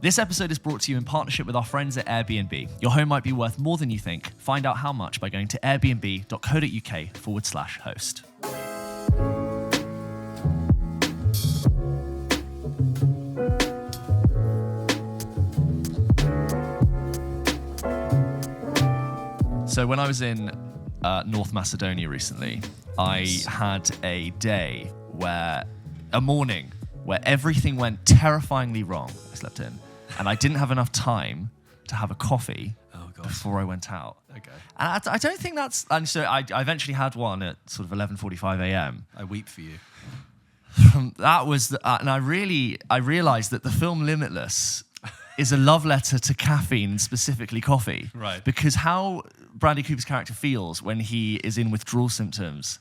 This episode is brought to you in partnership with our friends at Airbnb. Your home might be worth more than you think. Find out how much by going to airbnb.co.uk/host. So when I was in North Macedonia recently, I had a morning where everything went terrifyingly wrong. I slept in, and I didn't have enough time to have a coffee before I went out. Okay. And I don't think that's... And so I eventually had one at sort of 11:45 a.m. I weep for you. That was... and I realised that the film Limitless is a love letter to caffeine, specifically coffee. Right. Because how Bradley Cooper's character feels when he is in withdrawal symptoms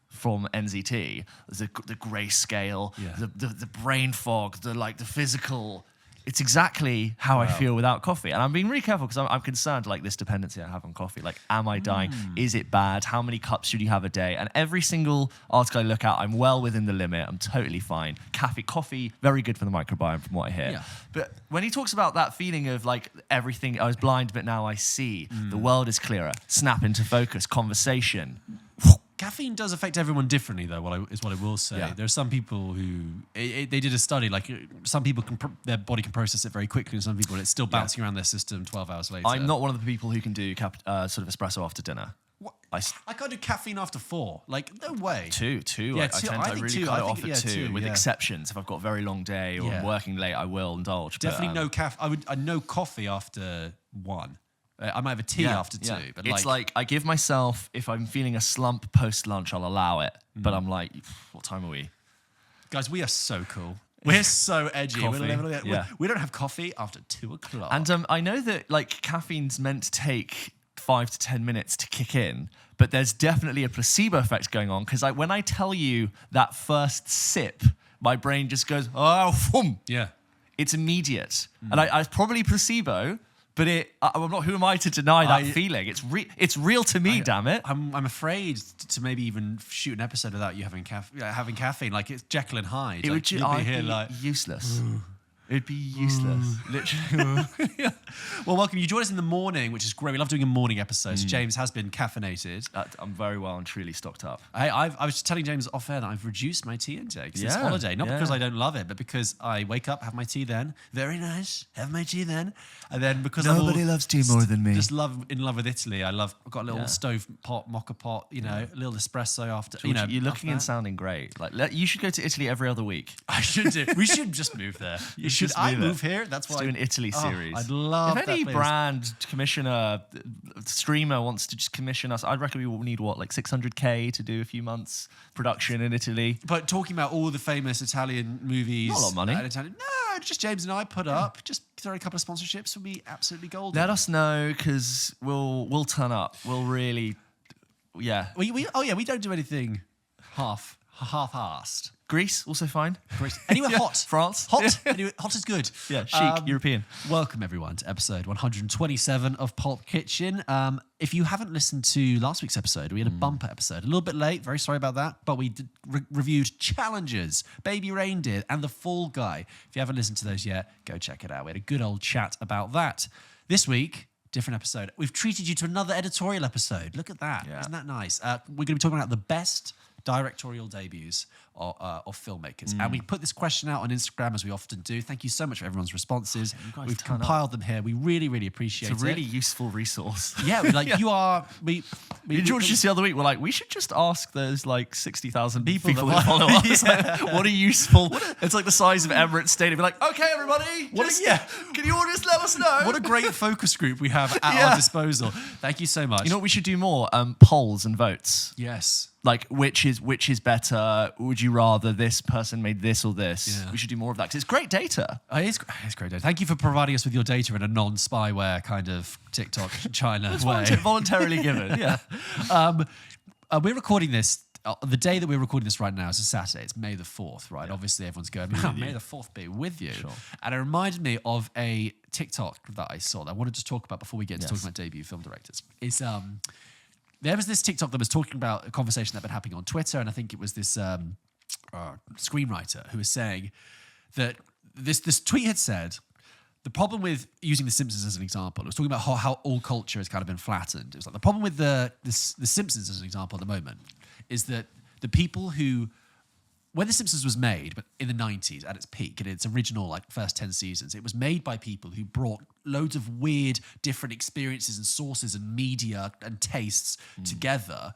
from NZT, the grayscale, the brain fog, the physical. It's exactly how I feel without coffee. And I'm being really careful because I'm concerned, like, this dependency I have on coffee. Like, am I dying? Is it bad? How many cups should you have a day? And every single article I look at, I'm well within the limit. I'm totally fine. Coffee, very good for the microbiome from what I hear. Yeah. But when he talks about that feeling of, like, everything, I was blind, but now I see. The world is clearer. Snap into focus. Conversation. Caffeine does affect everyone differently, though, is what I will say. Yeah. There are some people who... they did a study, like, some people, their body can process it very quickly, and some people, it's still bouncing around their system 12 hours later. I'm not one of the people who can do sort of espresso after dinner. What? I can't do caffeine after 4. Like, no way. Two. Yeah, I really cut it off at 2, with exceptions. If I've got a very long day or I'm working late, I will indulge. Definitely no caffeine. I no coffee after 1. I might have a tea after 2. But it's like I give myself, if I'm feeling a slump post-lunch, I'll allow it. But I'm like, what time are we? Guys, we are so cool. We're so edgy. Coffee, we don't have coffee after 2 o'clock. And I know that, like, caffeine's meant to take 5 to 10 minutes to kick in, but there's definitely a placebo effect going on, because when I tell you that first sip, my brain just goes, oh, boom. Yeah. It's immediate. And I probably placebo, but I'm not. Who am I to deny that feeling? It's real to me. Damn it! I'm afraid to maybe even shoot an episode without you having caffeine. Like, it's Jekyll and Hyde. It would be useless. It'd be useless, literally. Well, welcome. You joined us in the morning, which is great. We love doing a morning episode. So James has been caffeinated. I'm very well and truly stocked up. I was telling James off air that I've reduced my tea intake since holiday. Not because I don't love it, but because I wake up, have my tea then. Very nice. Have my tea then. And then because nobody loves tea more than me. Just in love with Italy. I've got a little stove pot, mocha pot, a little espresso after. George, you're looking and sounding great. Like, you should go to Italy every other week. I should do. We should just move there. Should I move here? That's why. Do an Italy series. I'd love if any brand commissioner, streamer wants to just commission us, I'd reckon we will need like 600k to do a few months production in Italy. But talking about all the famous Italian movies, not a lot of money. No, just James and I put up. Just throw a couple of sponsorships will be absolutely golden. Let us know, because we'll turn up. We'll really, we don't do anything half-assed. Greece, also fine. Greece. Anywhere hot. France. Hot. Anyway, hot is good. Yeah, chic, European. Welcome, everyone, to episode 127 of Pulp Kitchen. If you haven't listened to last week's episode, we had a bumper episode. A little bit late, very sorry about that, but we reviewed Challengers, Baby Reindeer, and The Fall Guy. If you haven't listened to those yet, go check it out. We had a good old chat about that. This week, different episode. We've treated you to another editorial episode. Look at that. Yeah. Isn't that nice? We're going to be talking about the best directorial debuts of filmmakers. And we put this question out on Instagram, as we often do. Thank you so much for everyone's responses. We've compiled them here. We really, really appreciate it. It's a really useful resource. Yeah, you are... George, just the other week, we're like, we should just ask those, like, 60,000 people that follow us. Like, what a useful... It's like the size of Emirates Stadium. Be like, okay, everybody, can you all just let us know? What a great focus group we have at our disposal. Thank you so much. You know what we should do more? Polls and votes. Yes. Like, which is better? Would you rather this person made this or this? Yeah. We should do more of that, because it's great data. It's great data. Thank you for providing us with your data in a non-spyware kind of TikTok China way. Voluntarily given, yeah. We're recording this. The day that we're recording this right now is a Saturday. It's May the 4th, right? Yeah. Obviously, everyone's going, May the 4th be with you. Sure. And it reminded me of a TikTok that I saw that I wanted to talk about before we get into talking about debut film directors. There was this TikTok that was talking about a conversation that had been happening on Twitter, and I think it was this screenwriter who was saying that this tweet had said, the problem with using The Simpsons as an example, it was talking about how all culture has kind of been flattened. It was like the problem with the Simpsons as an example at the moment is that the people who, when The Simpsons was made, but in the 90s at its peak, in its original like first 10 seasons, it was made by people who brought loads of weird different experiences and sources and media and tastes together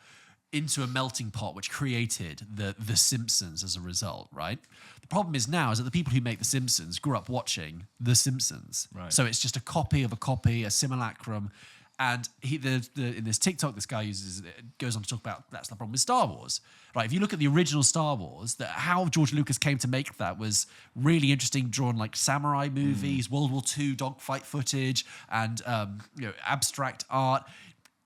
into a melting pot, which created the Simpsons as a result, right? The problem is now is that the people who make The Simpsons grew up watching The Simpsons. Right. So it's just a copy of a copy, a simulacrum. And in this TikTok, this guy goes on to talk about that's the problem with Star Wars. Right? If you look at the original Star Wars, how George Lucas came to make that was really interesting, drawn like samurai movies, World War II dogfight footage, and abstract art.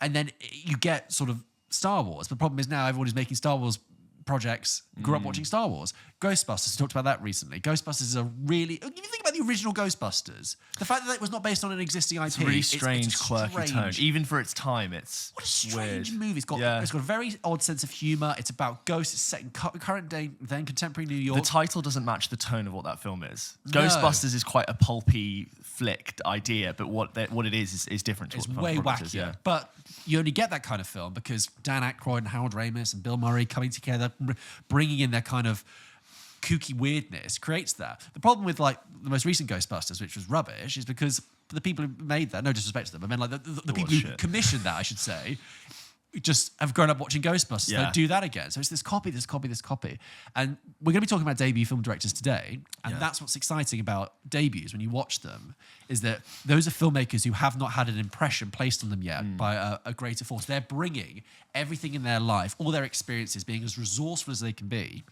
And then you get sort of Star Wars. The problem is now everyone who's making Star Wars projects grew up watching Star Wars. Ghostbusters, we talked about that recently. Ghostbusters is a really... If you think about the original Ghostbusters, the fact that it was not based on an existing IP... It's a really strange, quirky tone. Even for its time, it's What a strange weird. movie. It's got a very odd sense of humour. It's about ghosts. It's set in current day, then contemporary New York. The title doesn't match the tone of what that film is. Ghostbusters is quite a pulpy, flicked idea, but what it is different to It's what the way film wackier. is. Yeah. But you only get that kind of film because Dan Aykroyd and Harold Ramis and Bill Murray coming together, bringing in their kind of kooky weirdness creates that. The problem with like the most recent Ghostbusters, which was rubbish, is because the people who made that, no disrespect to them, I mean like the people who commissioned that, I should say, just have grown up watching Ghostbusters. Yeah. They do that again. So it's this copy. And we're going to be talking about debut film directors today. And that's what's exciting about debuts when you watch them, is that those are filmmakers who have not had an impression placed on them yet by a greater force. They're bringing everything in their life, all their experiences, being as resourceful as they can be,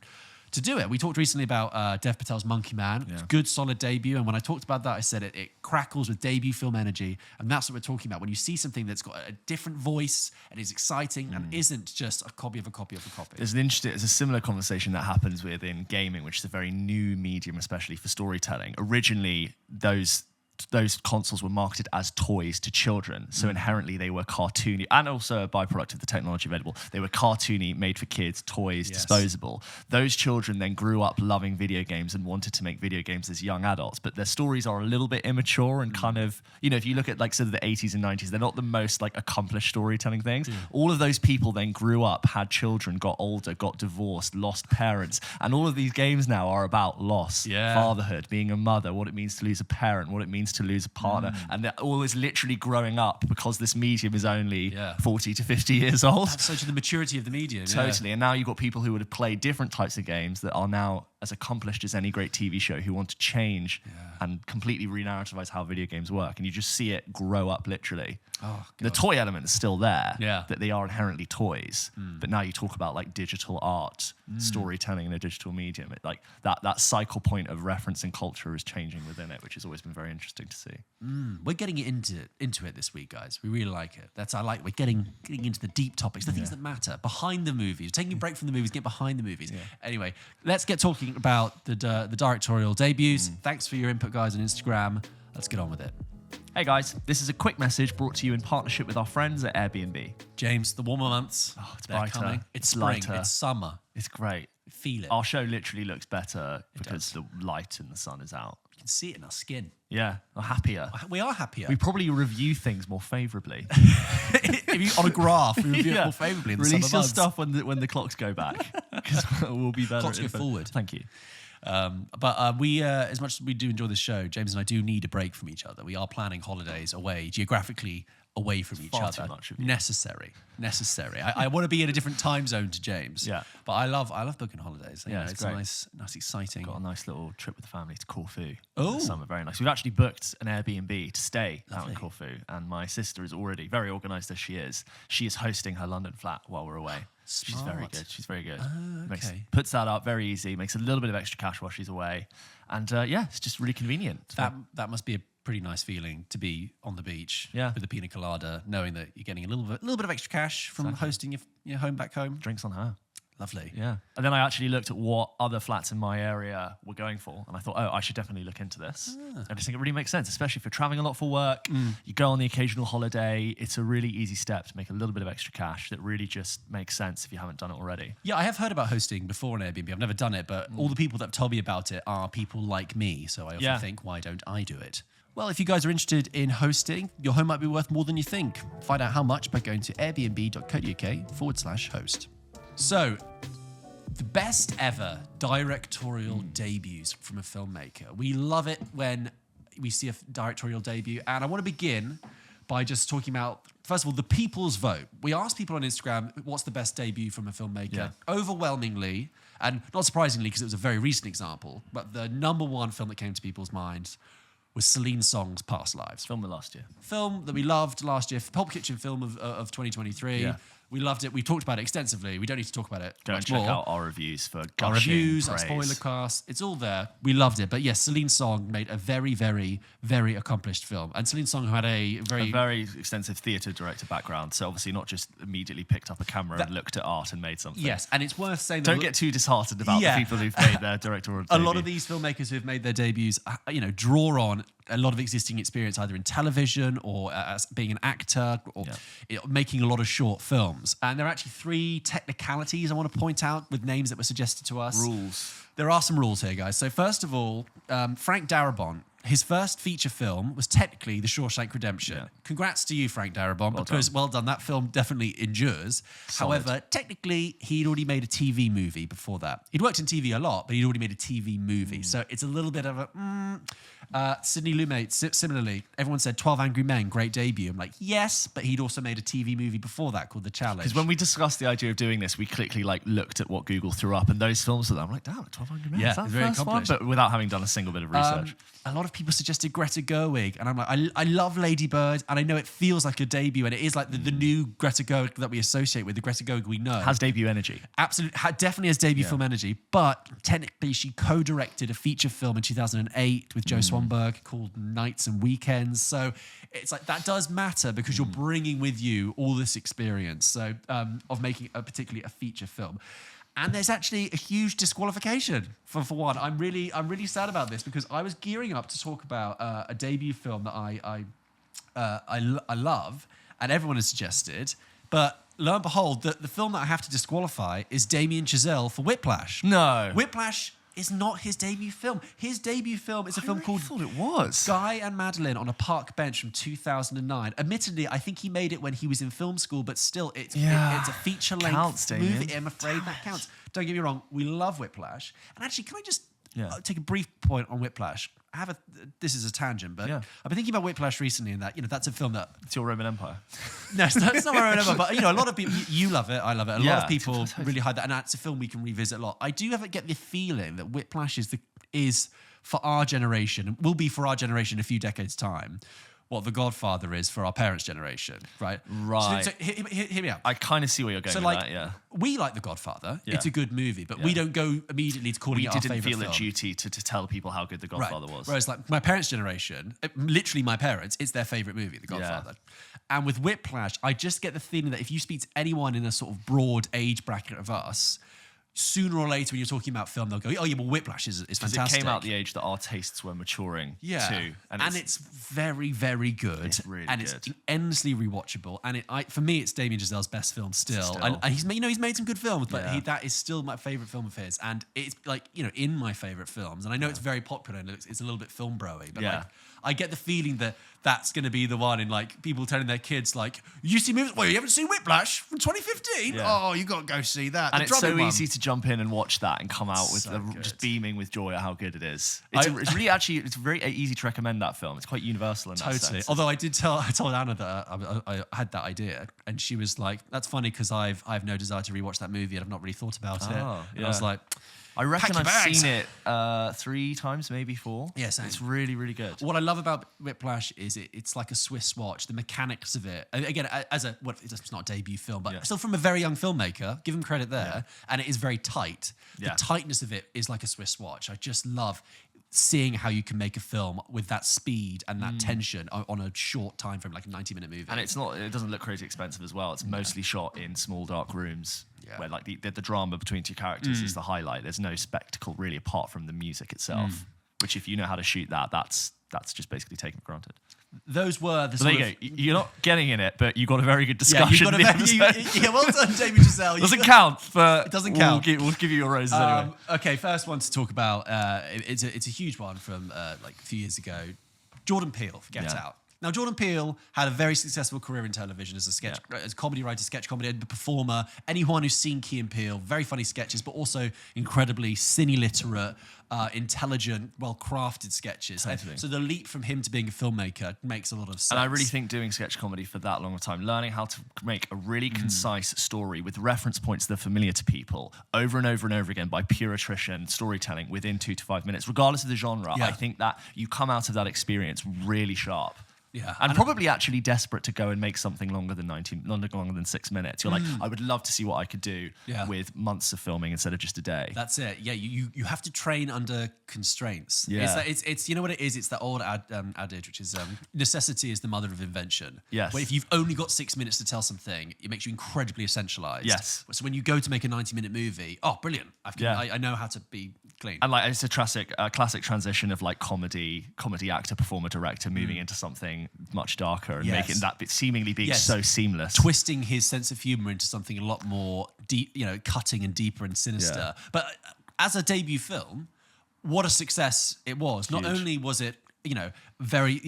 to do it. We talked recently about Dev Patel's Monkey Man. It's a good, solid debut. And when I talked about that, I said it crackles with debut film energy. And that's what we're talking about. When you see something that's got a different voice and is exciting and isn't just a copy of a copy of a copy. There's a similar conversation that happens within gaming, which is a very new medium, especially for storytelling. Originally, those consoles were marketed as toys to children, so inherently they were cartoony, and also a byproduct of the technology available. They were cartoony, made for kids, toys, disposable. Those children then grew up loving video games and wanted to make video games as young adults, but their stories are a little bit immature and kind of, if you look at like sort of the 80s and 90s, they're not the most like accomplished storytelling things. All of those people then grew up, had children, got older, got divorced, lost parents, and all of these games now are about loss, fatherhood, being a mother, what it means to lose a parent, what it means to lose a partner, and they're always literally growing up because this medium is only 40 to 50 years old. That's such the maturity of the medium. Totally. And now you've got people who would have played different types of games that are now as accomplished as any great TV show, who want to change and completely re-narrativize how video games work. And you just see it grow up literally. The toy element is still there, that they are inherently toys. But now you talk about like digital art, storytelling in a digital medium. Like that cycle point of reference and culture is changing within it, which has always been very interesting to see. We're getting into it this week, guys. We really like it. We're getting into the deep topics, the things that matter, behind the movies, taking a break from the movies, get behind the movies. Anyway, let's get talking about the directorial debuts. Thanks for your input, guys, on Instagram. Let's get on with it. Hey guys, this is a quick message brought to you in partnership with our friends at Airbnb. James, the warmer months, it's they're brighter, coming. It's spring, lighter. it's summer. It's great. Feel it. Our show literally looks better because the light and the sun is out. You can see it in our skin. Yeah, we're happier. We are happier. We probably review things more favourably. On a graph, we review it more favourably in the Release summer your months. stuff when the clocks go back, because we'll be better. Clocks go forward. Thank you. But we, as much as we do enjoy the show, James and I do need a break from each other. We are planning holidays away, geographically away from each far other. too much of you. Necessary. I want to be in a different time zone to James. Yeah. But I love booking holidays. You know, it's it's great. nice, exciting. Got a nice little trip with the family to Corfu. Oh. This summer, very nice. We've actually booked an Airbnb to stay out in Corfu, and my sister is already, very organised as she is hosting her London flat while we're away. She's very good. She's very good. Okay. Puts that up very easy, makes a little bit of extra cash while she's away. And it's just really convenient. That must be a pretty nice feeling to be on the beach with a pina colada, knowing that you're getting a little bit of extra cash from hosting your home back home. Drinks on her. Lovely. Yeah. And then I actually looked at what other flats in my area were going for, and I thought, I should definitely look into this. I just think it really makes sense, especially if you're traveling a lot for work, you go on the occasional holiday. It's a really easy step to make a little bit of extra cash that really just makes sense if you haven't done it already. Yeah, I have heard about hosting before on Airbnb. I've never done it, but all the people that have told me about it are people like me. So I often think, why don't I do it? Well, if you guys are interested in hosting, your home might be worth more than you think. Find out how much by going to airbnb.co.uk/host. So, the best ever directorial debuts from a filmmaker. We love it when we see a directorial debut. And I want to begin by just talking about, first of all, the people's vote. We asked people on Instagram, what's the best debut from a filmmaker? Yeah. Overwhelmingly, and not surprisingly because it was a very recent example, but the number one film that came to people's minds was Celine Song's Past Lives. Film of last year. Film that we loved last year, Pulp Kitchen film of 2023. Yeah. We loved it. We talked about it extensively. We don't need to talk about it Go and much check more. out our reviews for Our gushing reviews, our praise. spoiler cast, it's all there. We loved it. But yes, Celine Song made a very, very, very accomplished film. And Celine Song had a very extensive theatre director background, so obviously not just immediately picked up a camera and looked at art and made something. Yes, and it's worth saying that Don't get too disheartened about Yeah. the people who've made their directorial a debut. lot of these filmmakers who've made their debuts, draw on a lot of existing experience either in television or as being an actor or making a lot of short films. And there are actually 3 technicalities I want to point out with names that were suggested to us. Rules. There are some rules here, guys. So first of all, Frank Darabont, his first feature film was technically The Shawshank Redemption. Yeah. Congrats to you, Frank Darabont, because well done. That film definitely endures. Solid. However, technically, he'd already made a TV movie before that. He'd worked in TV a lot, but he'd already made a TV movie. So it's a little bit of a... Sidney Lumet, similarly, everyone said 12 Angry Men, great debut. I'm like, yes, but he'd also made a TV movie before that called The Challenge. Because when we discussed the idea of doing this, we quickly looked at what Google threw up, and those films that I'm like, damn, 12 Angry Men. Yeah, Is that it's the very first one? accomplished. But without having done a single bit of research. A lot of people suggested Greta Gerwig, and I'm like, I love Lady Bird, and I know it feels like a debut, and it is like the new Greta Gerwig that we associate with, the Greta Gerwig we know. Has debut energy. Absolutely, definitely has debut film energy, but technically she co-directed a feature film in 2008 with Joe Swanberg called Nights and Weekends. So it's like that does matter because you're bringing with you all this experience of making particularly a feature film. And there's actually a huge disqualification for one. I'm really sad about this because I was gearing up to talk about a debut film that I love, and everyone has suggested, but lo and behold, the film that I have to disqualify is Damien Chazelle for Whiplash. No. Whiplash is not his debut film. His debut film is a film called thought it was. Guy and Madeline on a Park Bench from 2009. Admittedly, I think he made it when he was in film school, but still, it's a feature-length Counts, Damien. movie. I'm afraid that counts. Don't get me wrong, we love Whiplash. And actually, can I just Yeah. take a brief point on Whiplash? This is a tangent, but Yeah. I've been thinking about Whiplash recently, and that that's a film that It's your Roman Empire. no, it's not what I remember, but a lot of people, you love it, I love it. A lot of people totally. really hide that, and it's a film we can revisit a lot. I do get the feeling that Whiplash is for our generation, will be for our generation in a few decades' time, what The Godfather is for our parents' generation, right? Right. So hear me out. I kind of see where you're going So, with that, yeah. we like The Godfather. Yeah. It's a good movie, but we don't go immediately to calling We it our didn't favorite feel film. a duty to tell people how good The Godfather was. Whereas, like, my parents' generation, literally my parents, it's their favorite movie, The Godfather. And with Whiplash, I just get the feeling that if you speak to anyone in a sort of broad age bracket of us, sooner or later when you're talking about film, they'll go, oh yeah, well, Whiplash is fantastic. It came out the age that our tastes were maturing too. And it's very, very good. It's really and good. it's endlessly rewatchable. And for me, it's Damien Chazelle's best film still. And he's made some good films, but that is still my favorite film of his. And it's like, in my favorite films. And I know it's very popular and it's a little bit film bro-y, but like, I get the feeling that that's going to be the one in like people telling their kids like, you see movies? Well, you haven't seen Whiplash from 2015? Yeah. Oh, you got to go see that. And The it's so drumming one. easy to jump in and watch that and come out with So good. just beaming with joy at how good it is. It's really actually, it's very easy to recommend that film. It's quite universal in that Totally. sense. Although I told Anna that I had that idea, and she was like, "That's funny because I've no desire to rewatch that movie, and I've not really thought about it." And I was like, I reckon pack your I've bags. seen it 3 times, maybe 4. Yeah, same. It's really, really good. What I love about Whiplash is it's like a Swiss watch. The mechanics of it, and again, it's not a debut film, but still from a very young filmmaker. Give him credit there, and it is very tight. The tightness of it is like a Swiss watch. I just love seeing how you can make a film with that speed and that tension on a short time frame, like a 90-minute movie. And it doesn't look crazy expensive as well. It's mostly shot in small, dark rooms where like the drama between 2 characters is the highlight. There's no spectacle really apart from the music itself, which if you know how to shoot that's just basically taken for granted. Those were the So there you go. You're not getting in it, but you got a very good discussion. well done, Damien Chazelle. Doesn't count, but it doesn't count. We'll give you your roses anyway. Okay, first one to talk about. It's a huge one from like a few years ago. Jordan Peele for Get Out. Now, Jordan Peele had a very successful career in television as a comedy writer, sketch comedy performer. Anyone who's seen Key and Peele, very funny sketches, but also incredibly cine-literate, intelligent, well-crafted sketches. Totally. So the leap from him to being a filmmaker makes a lot of sense. And I really think doing sketch comedy for that long of time, learning how to make a really concise story with reference points that are familiar to people over and over and over again by pure attrition, storytelling within 2 to 5 minutes, regardless of the genre, I think that you come out of that experience really sharp. Yeah. And probably actually desperate to go and make something longer than 6 minutes. You're like, I would love to see what I could do with months of filming instead of just a day. That's it. Yeah, you have to train under constraints. Yeah. It's you know what it is? It's that old adage, which is necessity is the mother of invention. Yes. Where if you've only got 6 minutes to tell something, it makes you incredibly essentialized. Yes. So when you go to make a 90-minute movie, oh, brilliant. I know how to be clean. And like it's a classic transition of like comedy actor, performer, director moving into something much darker and making that bit seemingly being so seamless. Twisting his sense of humor into something a lot more deep, cutting and deeper and sinister. Yeah. But as a debut film, what a success it was. Huge. Not only was it, very,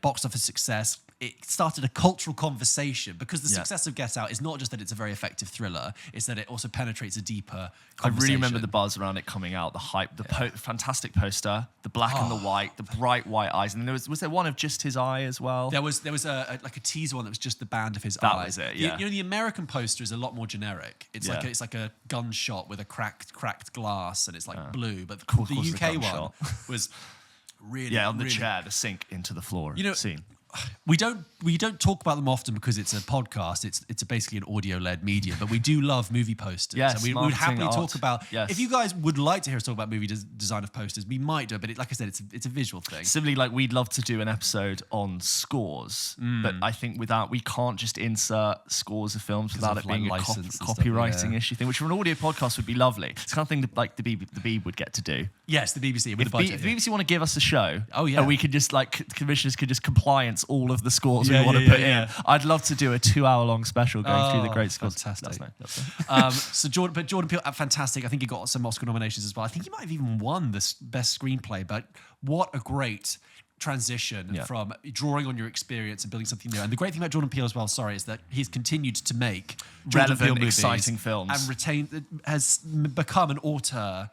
box office success, it started a cultural conversation because the success of Get Out is not just that it's a very effective thriller, it's that it also penetrates a deeper conversation. I really remember the buzz around it coming out, the hype, the fantastic poster, the black and the white, the bright white eyes. And then was there one of just his eye as well? There was a teaser one that was just the band of his that eye. Was it, yeah. The American poster is a lot more generic. It's like a gunshot with a cracked glass and it's like blue. But the UK one was really on the chair, the sink into the floor scene. We don't talk about them often because it's a podcast. It's basically an audio-led medium, but we do love movie posters. Yes, and we would happily talk about. Yes. If you guys would like to hear us talk about movie design of posters, we might do it. But like I said, it's a visual thing. Similarly, like we'd love to do an episode on scores, but I think we can't just insert scores of films without it being a copywriting issue thing, which for an audio podcast would be lovely. It's the kind of thing that like the Beeb would get to do. Yes, the BBC with If the budget. If the BBC want to give us a show, and we could just commissioners could just compliance all of the scores we want to put in. I'd love to do a 2-hour-long special going through the great scores. Fantastic. That's Jordan Peele, fantastic. I think he got some Oscar nominations as well. I think he might have even won the best screenplay. But what a great transition from drawing on your experience and building something new. And the great thing about Jordan Peele as well, is that he's continued to make relevant, exciting films and has become an auteur.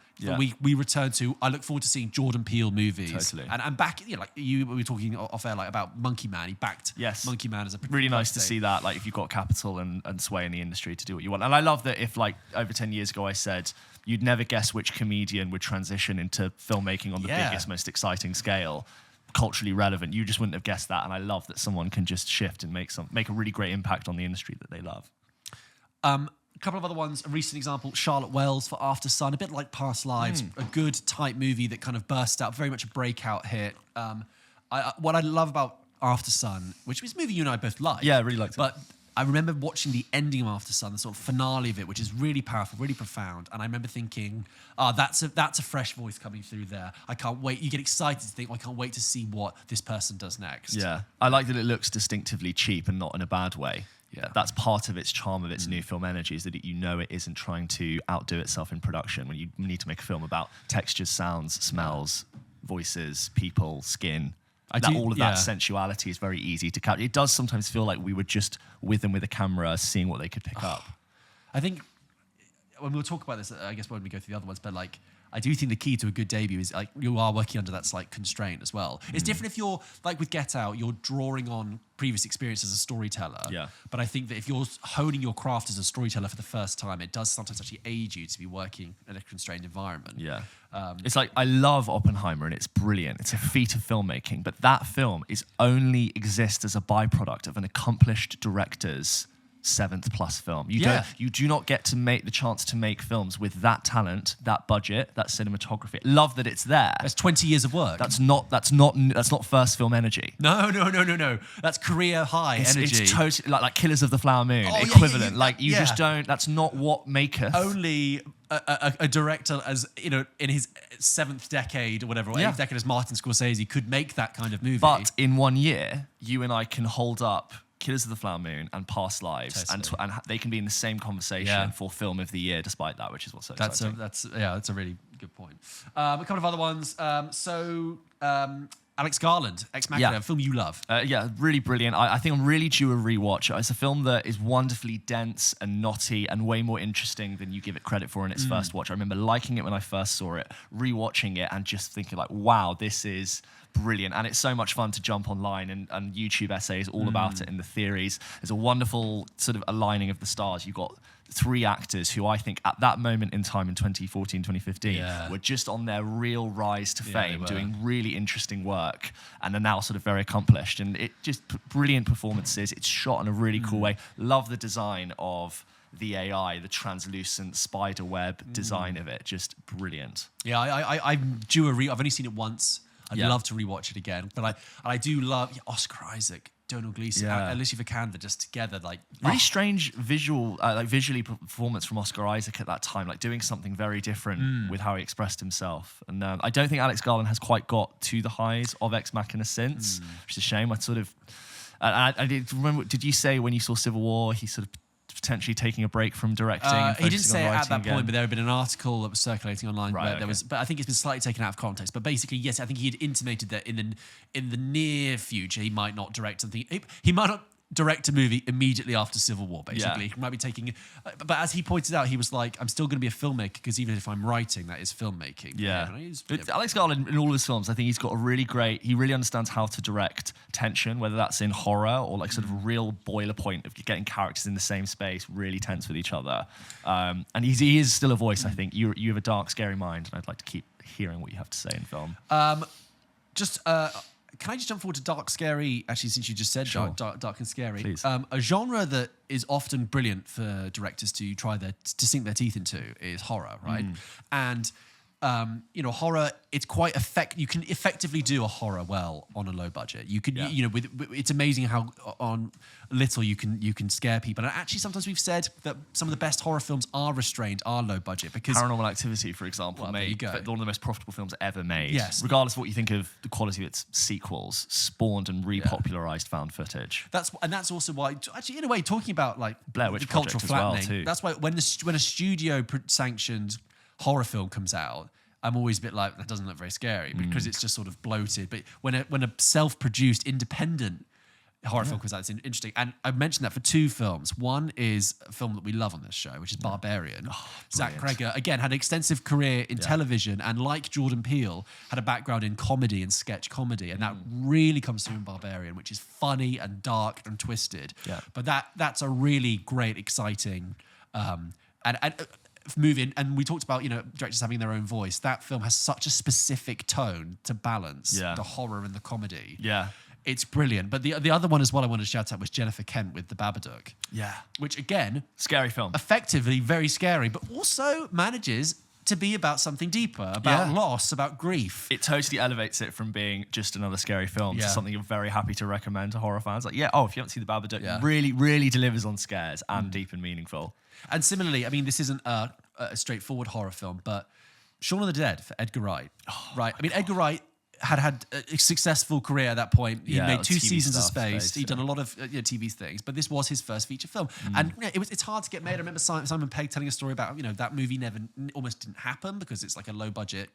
We return to. I look forward to seeing Jordan Peele movies. Totally. And back, we were talking off air about Monkey Man. He backed Monkey Man as a really nice to see that. Like if you've got capital and sway in the industry to do what you want. And I love that if like over 10 years ago I said you'd never guess which comedian would transition into filmmaking on the biggest, most exciting scale. Culturally relevant, you just wouldn't have guessed that, and I love that someone can just shift and make a really great impact on the industry that they love. A couple of other ones. A recent example: Charlotte Wells for After Sun, a bit like Past Lives, a good type movie that kind of burst out, very much a breakout hit. What I love about After Sun, which was a movie you and I both liked, I really liked it. But I remember watching the ending of After Sun, the sort of finale of it, which is really powerful, really profound. And I remember thinking, that's a fresh voice coming through there. I can't wait. You get excited to think, I can't wait to see what this person does next. Yeah. I like that it looks distinctively cheap and not in a bad way. Yeah. That's part of its charm of its new film energy, is that it isn't trying to outdo itself in production when you need to make a film about textures, sounds, smells, voices, people, skin. All of that sensuality is very easy to capture. It does sometimes feel like we were just with them with a camera, seeing what they could pick up. I think when we'll talk about this, I guess when we go through the other ones, but like I do think the key to a good debut is like you are working under that slight constraint as well. It's different if you're like with Get Out, you're drawing on previous experience as a storyteller. Yeah. But I think that if you're honing your craft as a storyteller for the first time, it does sometimes actually aid you to be working in a constrained environment. Yeah. It's like, I love Oppenheimer and it's brilliant. It's a feat of filmmaking, but that film only exists as a byproduct of an accomplished director's 7th plus film. You do not get to make the chance to make films with that talent, that budget, that cinematography. Love that it's there. That's 20 years of work. That's not first film energy. No. That's career high energy. It's totally like Killers of the Flower Moon equivalent. Just don't. That's not what maketh. Only a director as in his 7th decade or whatever, 8th decade as Martin Scorsese could make that kind of movie. But in 1 year, you and I can hold up Killers of the Flower Moon and Past Lives, and they can be in the same conversation for Film of the Year, despite that, which is what's so exciting. That's a really good point. A couple of other ones. Alex Garland, Ex Machina, a film you love. Yeah, really brilliant. I think I'm really due a rewatch. It's a film that is wonderfully dense and knotty and way more interesting than you give it credit for in its first watch. I remember liking it when I first saw it, rewatching it and just thinking like, wow, this is brilliant. And it's so much fun to jump online and YouTube essays all about it and the theories. There's a wonderful sort of aligning of the stars. You've got 3 actors who I think at that moment in time in 2014, 2015 were just on their real rise to fame, doing really interesting work and are now sort of very accomplished. And it just brilliant performances. It's shot in a really cool way. Love the design of the AI, the translucent spider web design of it. Just brilliant. Yeah, I'm due I've only seen it once. I'd love to rewatch it again. But I do love Oscar Isaac, Donald Gleason, Alicia Vikander, just together, like really strange visually performance from Oscar Isaac at that time, like doing something very different with how he expressed himself. And I don't think Alex Garland has quite got to the highs of Ex Machina since, which is a shame. I sort of, I did remember. Did you say when you saw Civil War, he sort of potentially taking a break from directing? He didn't say it at that again? point, but there had been an article that was circulating online. Right, but I think it's been slightly taken out of context. But basically, yes, I think he had intimated that in the near future he might not direct something. He might not direct a movie immediately after Civil War, basically. He might be taking... But as he pointed out, he was like, I'm still going to be a filmmaker because even if I'm writing, that is filmmaking. Yeah. But Alex Garland, in all his films, I think he's got a really great... He really understands how to direct tension, whether that's in horror or like sort of a real boiler point of getting characters in the same space, really tense with each other. And he is still a voice, I think. You have a dark, scary mind, and I'd like to keep hearing what you have to say in film. Can I just jump forward to dark, scary? Actually, since you just said dark and scary, please. A genre that is often brilliant for directors to sink their teeth into is horror, right? And horror, it's quite you can effectively do a horror well on a low budget. You could, it's amazing how on little you can scare people. And actually, sometimes we've said that some of the best horror films are restrained, are low budget because Paranormal Activity, for example, made one of the most profitable films ever made. Yes, regardless of what you think of the quality of its sequels, spawned and repopularized found footage. That's also why, actually, in a way, talking about like Blair Witch the cultural Project as well, flattening. too. That's why when a studio sanctioned horror film comes out, I'm always a bit like, that doesn't look very scary because it's just sort of bloated. But when a self-produced, independent horror film comes out, it's interesting. And I've mentioned that for 2 films. One is a film that we love on this show, which is Barbarian. Zach Cregger, again, had an extensive career in television and, like Jordan Peele, had a background in comedy and sketch comedy. And that really comes through in Barbarian, which is funny and dark and twisted. Yeah. But that's a really great, exciting... moving, and we talked about directors having their own voice. That film has such a specific tone to balance the horror and the comedy. Yeah, it's brilliant. But the other one as well I wanted to shout out was Jennifer Kent with The Babadook. Yeah, which again, scary film, effectively very scary, but also manages to be about something deeper, about loss, about grief. It totally elevates it from being just another scary film to something you're very happy to recommend to horror fans. Like, if you haven't seen The Babadook, really, really delivers on scares and deep and meaningful. And similarly, I mean, this isn't a straightforward horror film, but Shaun of the Dead for Edgar Wright. Right? I mean, Edgar Wright had a successful career at that point. He made 2 seasons of Space. He'd done a lot of TV things, but this was his first feature film. And it's hard to get made. I remember Simon Pegg telling a story about that movie almost didn't happen because it's like a low budget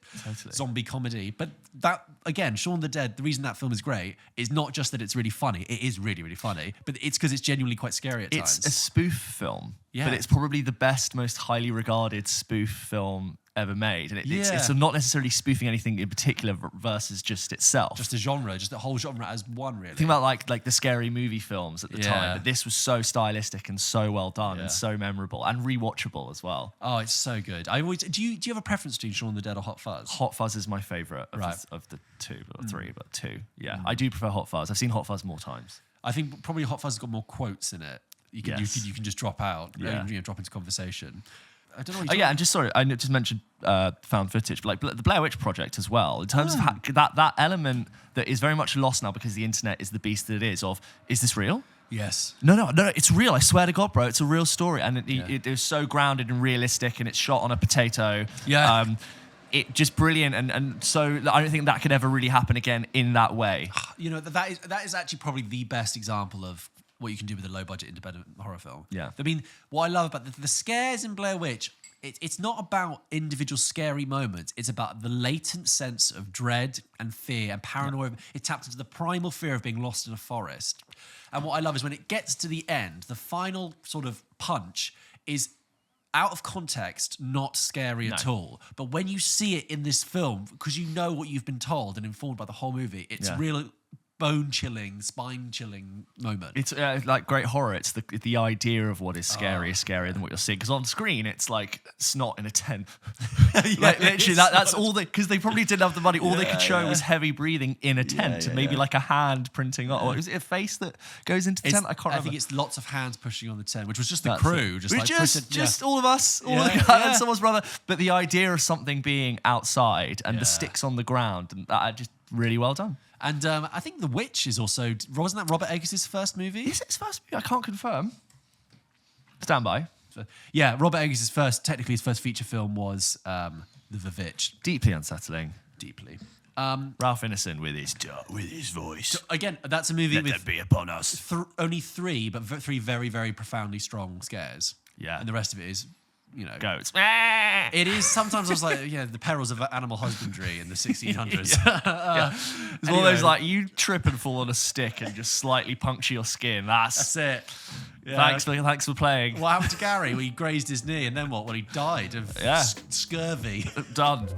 zombie comedy. But that, again, Shaun of the Dead, the reason that film is great is not just that it's really funny. It is really, really funny, but it's because it's genuinely quite scary at times. It's a spoof film, but it's probably the best, most highly regarded spoof film ever made, and it's not necessarily spoofing anything in particular versus just itself, just a genre, just the whole genre as one. Really, think about like the scary movie films at the time, but this was so stylistic and so well done and so memorable and rewatchable as well. Oh, it's so good. I always do you have a preference between Shaun of the Dead or Hot Fuzz? Hot Fuzz is my favorite of the 2 or 3, but 2. I do prefer Hot Fuzz. I've seen Hot Fuzz more times. I think probably Hot Fuzz has got more quotes in it. You can just drop out, drop into conversation. I don't know. And just sorry, I just mentioned found footage, but like the Blair Witch Project as well. In terms of that element that is very much lost now because the internet is the beast that it is. Is this real? Yes. No, it's real. I swear to God, bro, it's a real story, and it is so grounded and realistic, and it's shot on a potato. Yeah. It just brilliant, and so I don't think that could ever really happen again in that way. That is actually probably the best example of what you can do with a low-budget independent horror film. Yeah. I mean, what I love about the scares in Blair Witch it's not about individual scary moments. It's about the latent sense of dread and fear and paranoia. It taps into the primal fear of being lost in a forest. And what I love is when it gets to the end, the final sort of punch is out of context, not scary at all. But when you see it in this film, because you know what you've been told and informed by the whole movie, it's real bone-chilling, spine-chilling moment. It's like great horror. It's the idea of what is scary is scarier than what you're seeing. Because on screen, it's like snot in a tent. Like literally, that's all they... Because they probably didn't have the money. All they could show was heavy breathing in a tent. And maybe like a hand printing up. Or is it a face that goes into the tent? I can't remember. I think it's lots of hands pushing on the tent, which was just the crew. Just all of us. All the guys and someone's brother. But the idea of something being outside and the sticks on the ground, and that just really well done. And I think The Witch is also... Wasn't that Robert Eggers' first movie? Is it his first movie? I can't confirm. Stand by. So, yeah, Robert Eggers' technically his first feature film was The Witch. Deeply unsettling. Deeply. Ralph Ineson with his voice. So again, that's a movie Let with them be upon us. Only three very, very profoundly strong scares. Yeah. And the rest of it is... goats. It is. Sometimes I was like, the perils of animal husbandry in the 1600s. It's one of those like you trip and fall on a stick and just slightly puncture your skin. That's it. Yeah. Thanks for playing. What happened to Gary? Well, he grazed his knee, and then what? Well, he died of scurvy. Done.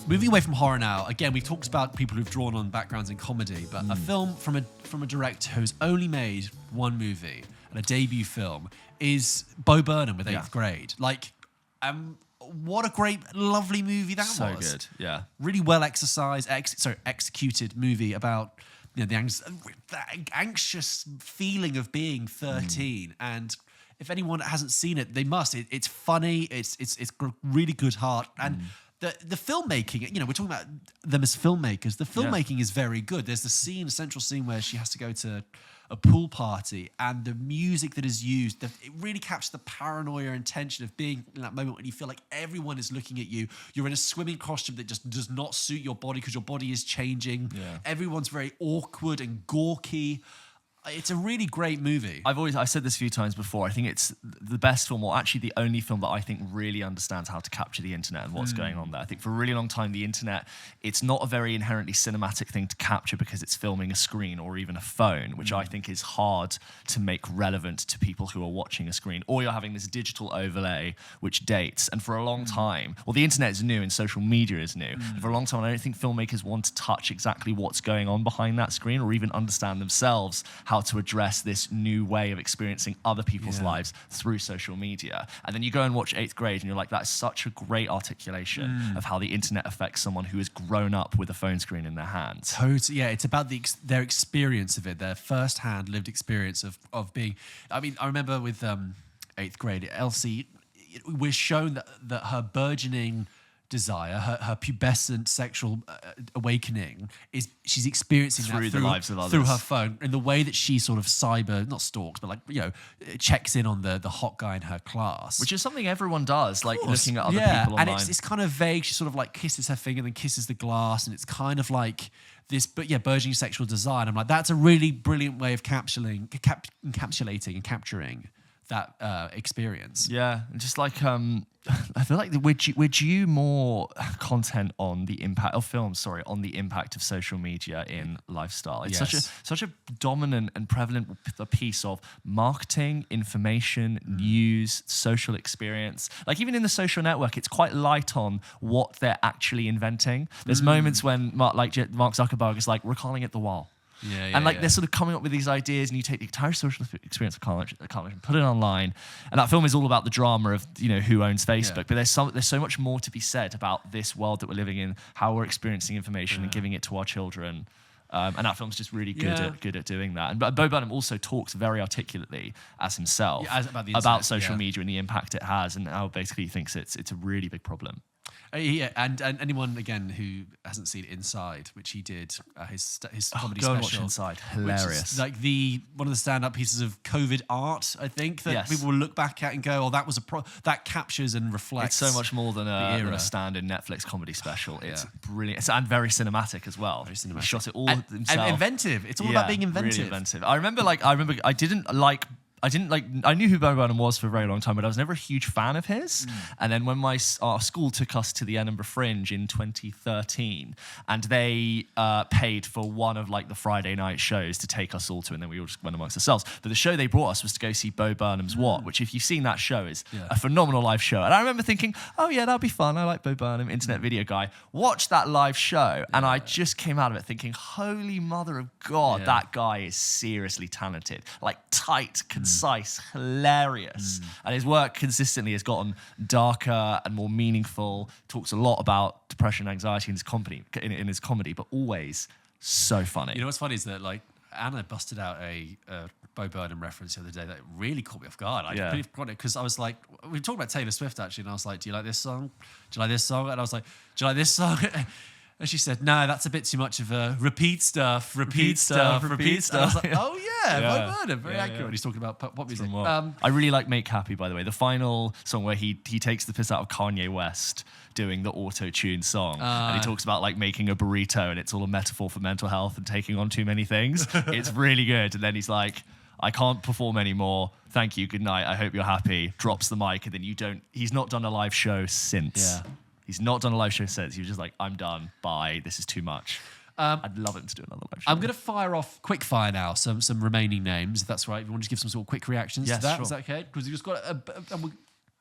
Moving away from horror now, again, we've talked about people who've drawn on backgrounds in comedy, but a film from a director who's only made one movie and a debut film is Bo Burnham with 8th Grade. Like, what a great, lovely movie that was. So good, yeah. Really well executed movie about the anxious feeling of being 13. And if anyone hasn't seen it, they must. It's funny. It's really good heart. And the filmmaking, we're talking about them as filmmakers. The filmmaking is very good. There's the central scene where she has to go to a pool party, and the music that is used, it really captures the paranoia and tension of being in that moment when you feel like everyone is looking at you. You're in a swimming costume that just does not suit your body because your body is changing. Yeah. Everyone's very awkward and gawky. It's a really great movie. I've said this a few times before. I think it's the best film, or actually the only film that I think really understands how to capture the internet and what's going on there. I think for a really long time, the internet, it's not a very inherently cinematic thing to capture because it's filming a screen or even a phone, which I think is hard to make relevant to people who are watching a screen. Or you're having this digital overlay which dates. And for a long time, well, the internet is new and social media is new. And for a long time, I don't think filmmakers want to touch exactly what's going on behind that screen or even understand themselves how to address this new way of experiencing other people's lives through social media. And then you go and watch 8th Grade and you're like, that's such a great articulation of how the internet affects someone who has grown up with a phone screen in their hands. Totally, yeah. It's about their experience of it, their first-hand lived experience of being... I mean, I remember with 8th Grade, Elsie, we're shown that her burgeoning desire, her pubescent sexual awakening, is she's experiencing through that the lives of others, through her phone, in the way that she sort of not stalks, but checks in on the hot guy in her class, which is something everyone does, like looking at other people online. And it's kind of vague. She sort of like kisses her finger, then kisses the glass, and it's kind of like this, but burgeoning sexual desire. And I'm like, that's a really brilliant way of encapsulating and capturing that experience. Yeah, just like I feel like we're due more content on the impact of films. On the impact of social media in lifestyle. It's such a dominant and prevalent piece of marketing, information, news, social experience. Like even in The Social Network, it's quite light on what they're actually inventing. There's moments when Mark Zuckerberg is like, we're calling it the wall. They're sort of coming up with these ideas, and you take the entire social experience of college and put it online. And that film is all about the drama of who owns Facebook. But there's so much more to be said about this world that we're living in, how we're experiencing information and giving it to our children. And that film's just really good at doing that. And Bo Burnham also talks very articulately as himself about social media and the impact it has, and how basically he thinks it's a really big problem. And anyone again who hasn't seen Inside, which he did, his comedy special. Go and watch Inside, hilarious. Like one of the stand-up pieces of COVID art, I think, that people will look back at and go, "Oh, that was that captures and reflects." It's so much more than a stand-in Netflix comedy special. It's brilliant, and very cinematic as well. Very cinematic. He shot it all himself. And inventive. It's all about being inventive. Really inventive. I remember I didn't like I knew who Bo Burnham was for a very long time, but I was never a huge fan of his. And then when our school took us to the Edinburgh Fringe in 2013, and they paid for one of like the Friday night shows to take us all to, and then we all just went amongst ourselves. But the show they brought us was to go see Bo Burnham's What, which if you've seen that show is a phenomenal live show. And I remember thinking, oh yeah, that'll be fun. I like Bo Burnham, internet video guy. Watch that live show, and I just came out of it thinking, holy mother of God, that guy is seriously talented. Like tight, concise, hilarious. And his work consistently has gotten darker and more meaningful. Talks a lot about depression and anxiety in his comedy, but always so funny. You know what's funny is that like Anna busted out a Bo Burnham reference the other day that really caught me off guard. I completely forgot it because I was like, we were talking about Taylor Swift actually, and I was like, do you like this song? Do you like this song? And I was like, do you like this song? And she said, no, that's a bit too much of a repeat stuff. And I was like, oh yeah, Bo Burnham, very accurate. He's talking about pop music. I really like Make Happy, by the way. The final song where he takes the piss out of Kanye West doing the auto-tune song. And he talks about like making a burrito and it's all a metaphor for mental health and taking on too many things. It's really good. And then he's like, I can't perform anymore. Thank you. Good night. I hope you're happy. Drops the mic and then he's not done a live show since. Yeah. He's not done a live show since. He was just like, I'm done. Bye. This is too much. I'd love him to do another live show. I'm going to fire off quick fire now, some remaining names, if that's right. If you want to just give some sort of quick reactions to that, sure. Is that okay? Because you've just got a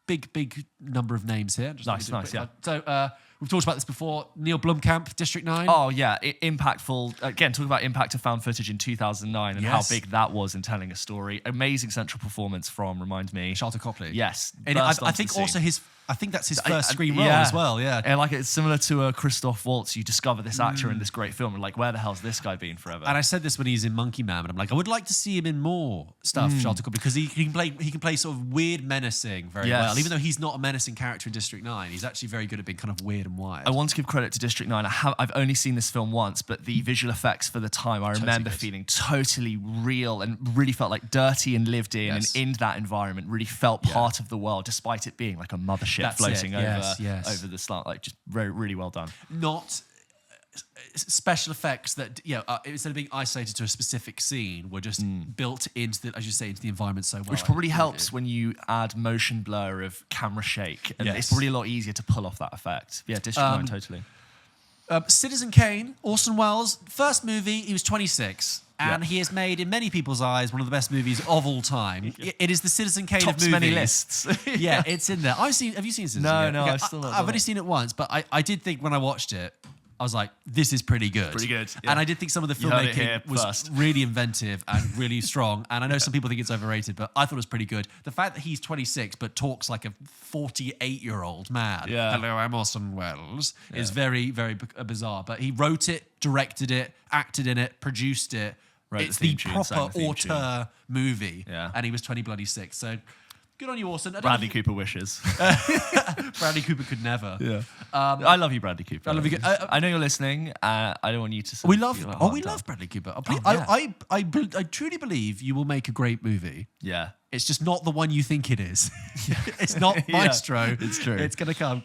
big number of names here. Nice, yeah. So we've talked about this before. Neil Blomkamp, District 9. Oh, yeah. Impactful. Again, talking about impact of found footage in 2009 and how big that was in telling a story. Amazing central performance from, remind me. Charlton Copley. Yes. And I think also I think that's his first screen role as well, yeah. And like it's similar to Christoph Waltz. You discover this actor in this great film and like, where the hell's this guy been forever? And I said this when he's in Monkey Man, and I'm like, I would like to see him in more stuff, Charlton Copley, because he can play sort of weird menacing very well. Even though he's not a menacing character in District 9, he's actually very good at being kind of weird and wild. I want to give credit to District 9. I've only seen this film once, but the visual effects for the time, I remember feeling totally real and really felt like dirty and lived in and in that environment, really felt part of the world, despite it being like a mothership floating over the slant. Like just really well done. Not special effects that instead of being isolated to a specific scene, were just built into the, as you say, into the environment so well. Which probably helps when you add motion blur of camera shake, and it's probably a lot easier to pull off that effect. Yeah, District 9 totally. Citizen Kane, Orson Welles, first movie, he was 26. And he has made, in many people's eyes, one of the best movies of all time. It is the Citizen Kane Tops of movies. many lists. Yeah, it's in there. Have you seen Citizen Kane? No, okay, I've still not. I've only seen it once, but I did think when I watched it, I was like, this is pretty good. Pretty good. Yeah. And I did think some of the filmmaking was really inventive and really strong. And I know some people think it's overrated, but I thought it was pretty good. The fact that he's 26 but talks like a 48-year-old man, hello, I'm Orson Welles, is very, very bizarre. But he wrote it, directed it, acted in it, produced it. It's the proper auteur movie. Yeah. And he was 20-bloody-6. So good on you, Orson. Bradley Cooper wishes. Bradley Cooper could never. Yeah. I love you, Bradley Cooper. I love you. I know you're listening. I don't want you to. We love Bradley Cooper. I truly believe you will make a great movie. Yeah. It's just not the one you think it is. It's not Maestro. It's true. It's going to come.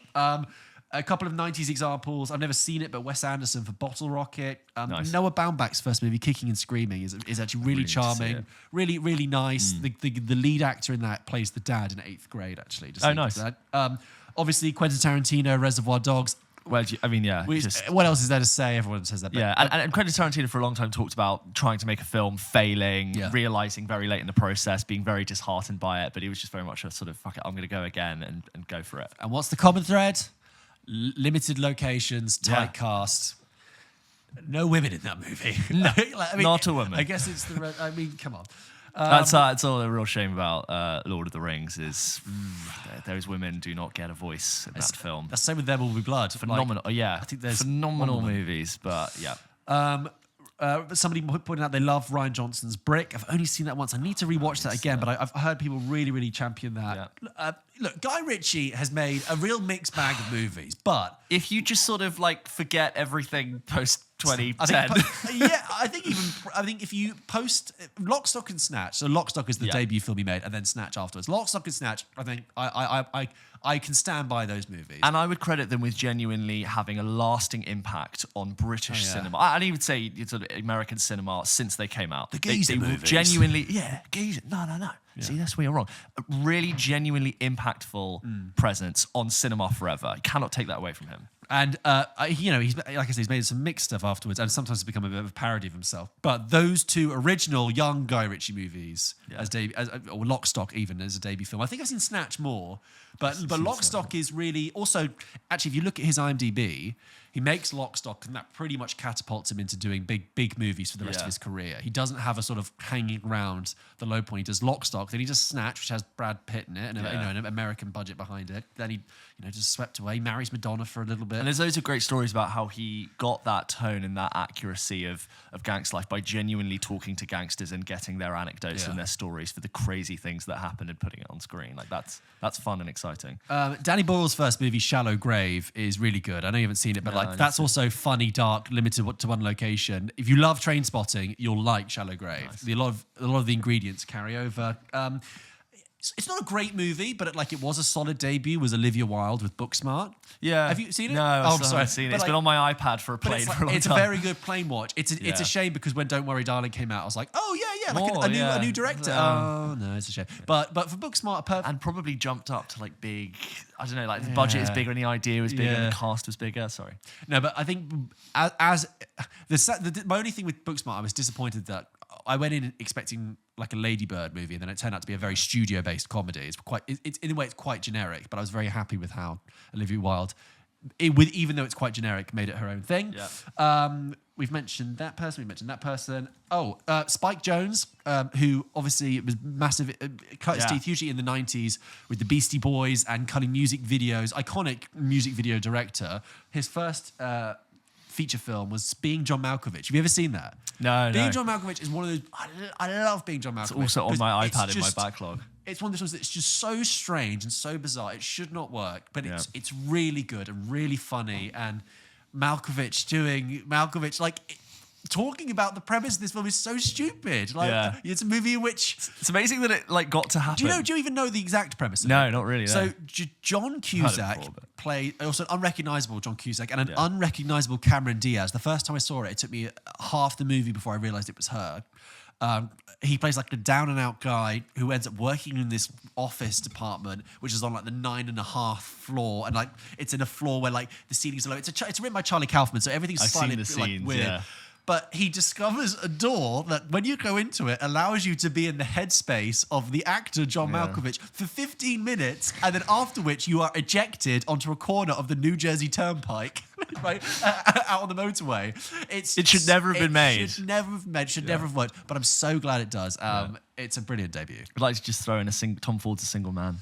A couple of 90s examples. I've never seen it, but Wes Anderson for Bottle Rocket. Nice. Noah Baumbach's first movie, Kicking and Screaming, is actually really charming. Really, really nice. The lead actor in that plays the dad in 8th grade, actually. Nice. Obviously, Quentin Tarantino, Reservoir Dogs. Well, What else is there to say? Everyone says that. Yeah, and Quentin Tarantino for a long time talked about trying to make a film, failing, realizing very late in the process, being very disheartened by it, but he was just very much a sort of, fuck it, I'm going to go again and go for it. And what's the common thread? Limited locations, tight cast. No women in that movie. No, not a woman. I guess it's the... come on. That's all the real shame about Lord of the Rings is those women do not get a voice in that film. The same with There Will Be Blood. Phenomenal. I think there's phenomenal movies, but yeah. Somebody pointed out they love Rian Johnson's Brick. I've only seen that once. I need to rewatch that again, but I've heard people really, really champion that. Yeah. Look, Guy Ritchie has made a real mixed bag of movies, but if you just sort of like forget everything post 2010. I think if you post Lock, Stock and Snatch, so Lock, Stock is the debut film he made, and then Snatch afterwards. Lock, Stock and Snatch, I think I can stand by those movies. And I would credit them with genuinely having a lasting impact on British cinema. I'd even say sort of American cinema since they came out. The geezer movies. Genuinely, geezer. No. Yeah. See, that's where you're wrong. A really genuinely impactful presence on cinema forever. You cannot take that away from him. And he's like I said, he's made some mixed stuff afterwards, and sometimes it's become a bit of a parody of himself. But those two original young Guy Ritchie movies, or Lock, Stock even as a debut film. I think I've seen Snatch more, but Lock, Stock is really also actually if you look at his IMDb, he makes Lock, Stock, and that pretty much catapults him into doing big movies for the rest of his career. He doesn't have a sort of hanging around the low point. He does Lock, Stock, then he does Snatch, which has Brad Pitt in it, and an American budget behind it. Then he just swept away. He marries Madonna for a little bit. And there's loads of great stories about how he got that tone and that accuracy of gangster life by genuinely talking to gangsters and getting their anecdotes and their stories for the crazy things that happened and putting it on screen. Like that's fun and exciting. Danny Boyle's first movie, Shallow Grave, is really good. I know you haven't seen it, but that's also funny, dark, limited to one location. If you love Train Spotting, you'll like Shallow Grave. Nice. A lot of the ingredients carry over. It's not a great movie, but it was a solid debut. Was Olivia Wilde with Booksmart? Yeah. Have you seen it? No, I haven't seen it. It's been on my iPad for a plane for a long time. It's a very good plane watch. It's a shame because when Don't Worry Darling came out, I was like, oh yeah, like a new director. Oh no, it's a shame. But for Booksmart, perfect. And probably jumped up to like big. I don't know, like the budget is bigger and the idea was bigger and the cast was bigger. Sorry. No, but I think my only thing with Booksmart, I was disappointed that I went in expecting like a Lady Bird movie, and then it turned out to be a very studio-based comedy. It's in a way it's quite generic, but I was very happy with how Olivia Wilde, even though it's quite generic, made it her own thing. Yeah. We've mentioned that person. Oh, Spike Jonze, who obviously was massive, cut his teeth hugely in the 90s with the Beastie Boys and cutting music videos. Iconic music video director. His first feature film was Being John Malkovich. Have you ever seen that? No. Being John Malkovich is one of those. I love Being John Malkovich. It's also on my iPad in my backlog. It's one of those ones that's just so strange and so bizarre. It should not work, but it's really good and really funny. And Malkovich, like talking about the premise of this film is so stupid. Like it's a movie in which it's amazing that it like got to happen. Do you even know the exact premise of it? No, not really. No. So John Cusack played also an unrecognizable John Cusack and an unrecognizable Cameron Diaz. The first time I saw it, it took me half the movie before I realized it was her. He plays like a down and out guy who ends up working in this office department, which is on like the 9.5 floor, and like it's in a floor where like the ceilings are low. It's written by Charlie Kaufman, so everything's slightly like weird. Yeah. But he discovers a door that, when you go into it, allows you to be in the headspace of the actor John Malkovich for 15 minutes, and then after which you are ejected onto a corner of the New Jersey Turnpike, right, out on the motorway. It should never have been made. It should never have worked. But I'm so glad it does. It's a brilliant debut. I'd like to just throw in Tom Ford's a single man.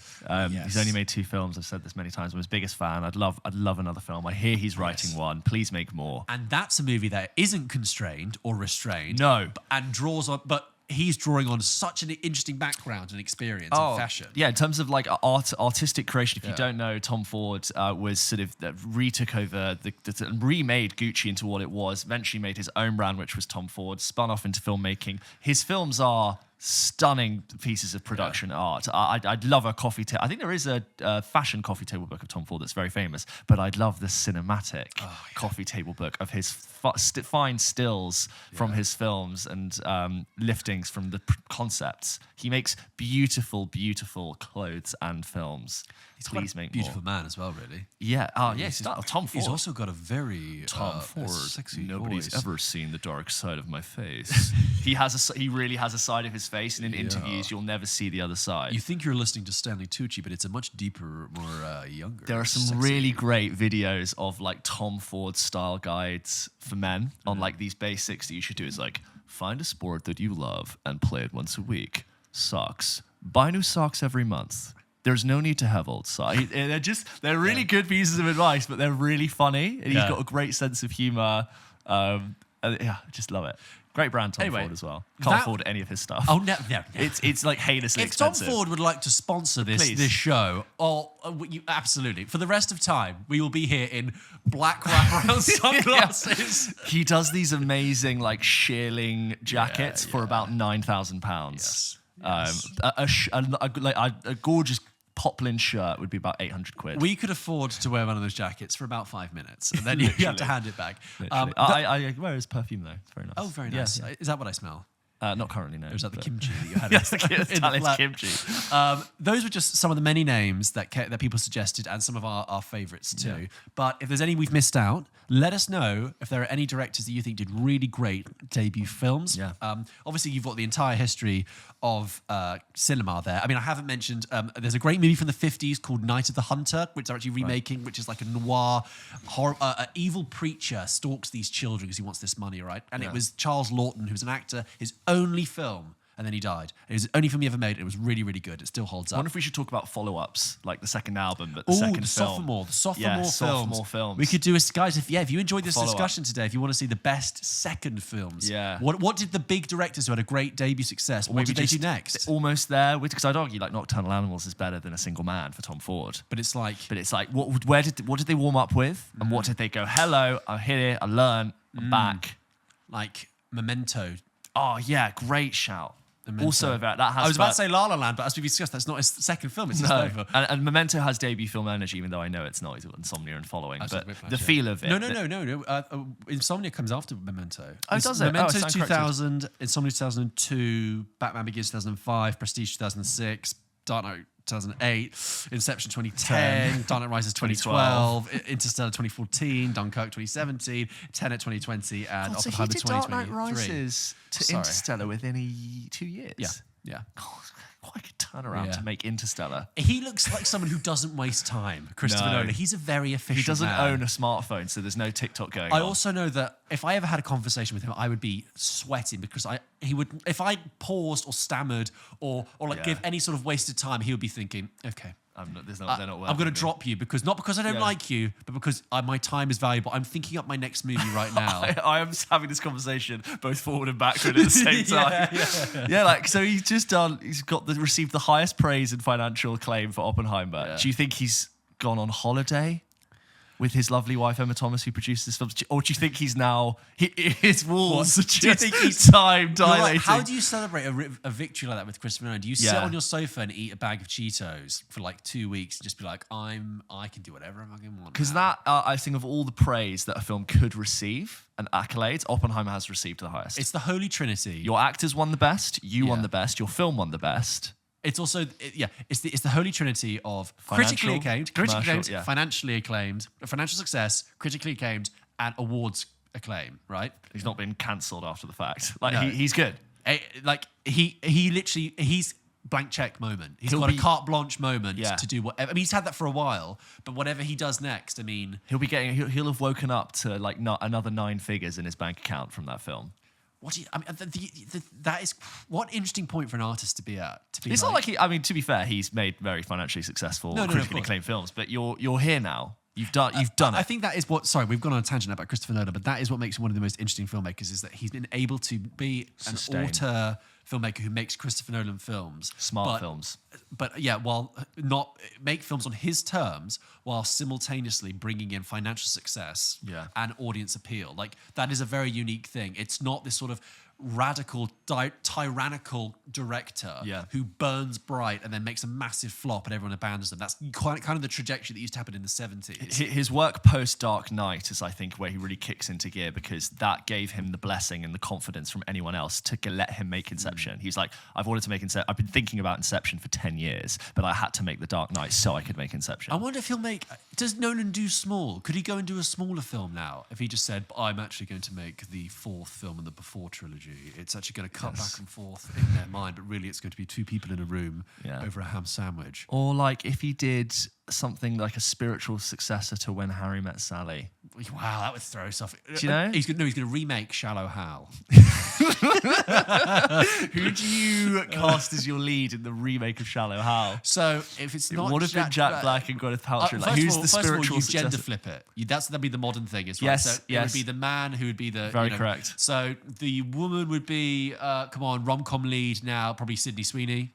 He's only made 2 films. I've said this many times. I'm his biggest fan. I'd love another film. I hear he's writing one. Please make more. And that's a movie that isn't constrained or restrained. No. And draws on, but he's drawing on such an interesting background and experience and fashion. Yeah, in terms of like artistic creation, if you don't know, Tom Ford was sort of retook over remade Gucci into what it was, eventually made his own brand, which was Tom Ford, spun off into filmmaking. His films are stunning pieces of production art. I'd love a coffee table. I think there is a fashion coffee table book of Tom Ford that's very famous, but I'd love the cinematic coffee table book of his fine stills from his films and liftings from the concepts. He makes beautiful, beautiful clothes and films. Please make beautiful more. Man as well, really. Yeah. Tom Ford. He's also got a very Tom Ford. Sexy Nobody's voice. ever seen the dark side of my face. He really has a side of his face, and in interviews you'll never see the other side. You think you're listening to Stanley Tucci, but it's a much deeper, more younger. There are some really great videos of like Tom Ford style guides for men on like these basics that you should do. It's like, find a sport that you love and play it once a week. Socks. Buy new socks every month. There's no need to have old socks. They're really good pieces of advice, but they're really funny. And he's got a great sense of humor. Yeah, just love it. Great brand, Tom Anyway, Ford as well. Can't afford any of his stuff. Oh, no. It's like heinously If expensive. Tom Ford would like to sponsor this show, absolutely. For the rest of time, we will be here in black wraparound sunglasses. He does these amazing like shearling jackets for about £9,000. Yes. A gorgeous poplin shirt would be about 800 quid. We could afford to wear one of those jackets for about 5 minutes, and then you have to hand it back. I wear his perfume though. It's very nice. Oh, very nice. Yeah. Is that what I smell? Not currently, no. Or is that the kimchi that you had? Yes, the in the Italian flat? kimchi. Those were just some of the many names that people suggested and some of our favourites too. Yeah. But if there's any we've missed out, let us know if there are any directors that you think did really great debut films. Yeah. Obviously, you've got the entire history of cinema there. I mean, I haven't mentioned, there's a great movie from the 50s called Night of the Hunter, which they're actually remaking, which is like a noir horror. An evil preacher stalks these children because he wants this money, right? And it was Charles Laughton, who was an actor, his only film, and then he died. It was the only film he ever made. It was really, really good. It still holds up. I wonder if we should talk about follow-ups, like the second album, but the second film. The sophomore films. We could do guys. If you enjoyed this discussion today, if you want to see the best second films, what did the big directors who had a great debut success? What did they do next? Almost there, because I'd argue like Nocturnal Animals is better than A Single Man for Tom Ford. But it's like, what did they warm up with, and what did they go? Hello, I'm here. I learned. I'm back. Like Memento. Oh yeah, great shout. Memento. Also, that has. I was about to say La La Land, but as we discussed, that's not his second film. It's his third film. And Memento has debut film energy, even though I know it's not. He's got Insomnia and following, but the feel of it. No. Insomnia comes after Memento. Oh, does it? Memento's 2000, Insomnia 2002, Batman Begins 2005, Prestige 2006, Dark Knight 2008, Inception 2010, Dark Knight Rises 2012, Interstellar 2014, Dunkirk 2017, Tenet 2020, and Oppenheimer 2023. Dark Knight Rises to Interstellar within 2 years. Yeah. God, quite a turnaround to make Interstellar. He looks like someone who doesn't waste time, Christopher Nolan. He's a very efficient He doesn't man. own a smartphone, so there's no TikTok going on. I also know that if I ever had a conversation with him, I would be sweating because if I paused or stammered or give any sort of wasted time, he would be thinking, okay. They're not I'm going to drop you not because I don't like you, but because my time is valuable. I'm thinking up my next movie right now. I am having this conversation both forward and backward at the same time. So he's received the highest praise and financial acclaim for Oppenheimer. Yeah. Do you think he's gone on holiday with his lovely wife Emma Thomas, who produced this film, or do you think he's now his walls? Do you think he's time dilating? How do you celebrate a victory like that with Christopher Nolan? Do you sit on your sofa and eat a bag of Cheetos for like 2 weeks and just be like, I can do whatever I fucking want? Because I think of all the praise that a film could receive and accolades, Oppenheimer has received the highest. It's the Holy Trinity. Your actors won the best, you won the best, your film won the best. It's also it's the Holy Trinity of critically acclaimed, financially acclaimed, financial success, critically acclaimed, and awards acclaim. Right? He's not been cancelled after the fact. He's good. He's blank check moment. He's got a carte blanche moment to do whatever. I mean, he's had that for a while, but whatever he does next, I mean, he'll have woken up to like another 9 figures in his bank account from that film. That is what interesting point for an artist to be at. It's not like to be fair, he's made very financially successful, critically acclaimed films. But you're here now. You've done it. I think that is what. Sorry, we've gone on a tangent about Christopher Nolan, but that is what makes him one of the most interesting filmmakers. Is that he's been able to be an auteur filmmaker who makes Christopher Nolan films, smart films. But while not make films on his terms, while simultaneously bringing in financial success and audience appeal. Like that is a very unique thing. It's not this sort of radical, tyrannical director who burns bright and then makes a massive flop and everyone abandons them. That's kind of the trajectory that used to happen in the 70s. His work post Dark Knight is, I think, where he really kicks into gear because that gave him the blessing and the confidence from anyone else to let him make Inception. He's like, I've wanted to make Inception. I've been thinking about Inception for 10 years, but I had to make The Dark Knight so I could make Inception. I wonder if does Nolan do small? Could he go and do a smaller film now? If he just said, I'm actually going to make the 4th film in the Before trilogy. It's actually going to cut back and forth in their mind, but really it's going to be 2 people in a room over a ham sandwich. Or like if he did something like a spiritual successor to When Harry Met Sally. Wow, that would throw stuff. Do you know? He's going to remake Shallow Hal. Who do you cast as your lead in the remake of Shallow Hal? So if it's not, What if been Jack Black and Gwyneth Paltrow? Like, who's the spiritual you successor? gender flip it. That'd be the modern thing, is right. Yes, So yes. it would be the man who would be the Very correct. So the woman would be rom-com lead now, probably Sydney Sweeney.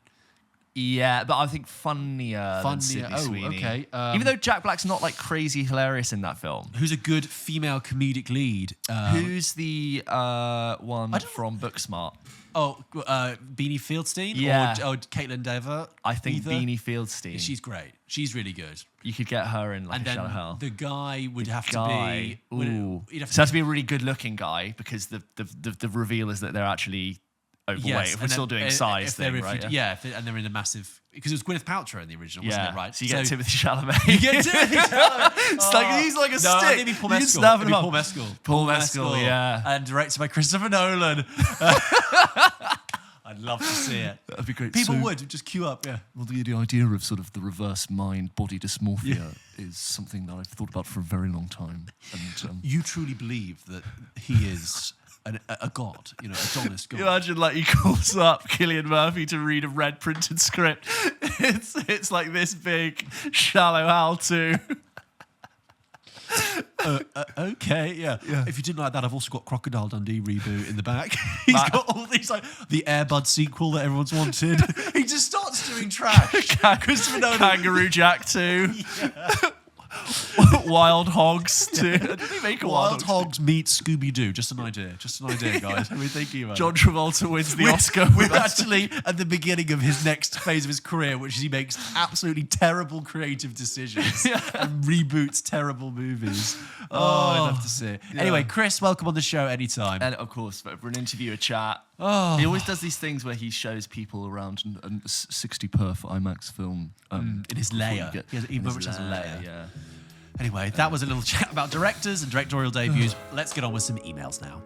Yeah, but I think funnier than Sydney Sweeney. Okay. Even though Jack Black's not like crazy hilarious in that film. Who's a good female comedic lead? Who's the one from Booksmart? Beanie Fieldstein? Yeah. Or Caitlin Dever? I think Either? Beanie Fieldstein. She's great. She's really good. You could get her in like And a Shallow then Hal. the guy would have to be... Ooh. You'd have So it has to be a really good-looking guy because the reveal is that they're actually overweight. Yes, If we're still doing size thing, right? And they're in a massive... Because it was Gwyneth Paltrow in the original, wasn't it, right? So you get Timothy Chalamet. You get Timothy Chalamet. It's like he's like a stick. Maybe Paul You can Mescal. snap him Maybe up. Paul Mescal. Paul Mescal, yeah. And directed by Christopher Nolan. I'd love to see it. That'd be great. People So- would just queue up, yeah. Well, the idea of sort of the reverse mind-body dysmorphia is something that I've thought about for a very long time. And You truly believe that he is a god, a Adonis god. you imagine like he calls up Cillian Murphy to read a red printed script. It's like this big Shallow Hal 2. Okay, yeah. Yeah. If you didn't like that, I've also got Crocodile Dundee reboot in the back. He's got all these, like, the Air Bud sequel that everyone's wanted. He just starts doing trash. Christopher Nolan. Kangaroo Jack 2. Wild Hogs 2. Did he make a Wild Hogs meets Scooby-Doo. Just an idea, guys. We're thinking about John Travolta wins the Oscar. We're actually at the beginning of his next phase of his career, which is he makes absolutely terrible creative decisions and reboots terrible movies. I'd love to see it. Yeah. Anyway, Chris, welcome on the show anytime. And of course, for an interview, a chat. He always does these things where he shows people around a 60 perf IMAX film in his layer. He He has a layer. Yeah. Anyway, that was a little chat about directors and directorial debuts. Let's get on with some emails now.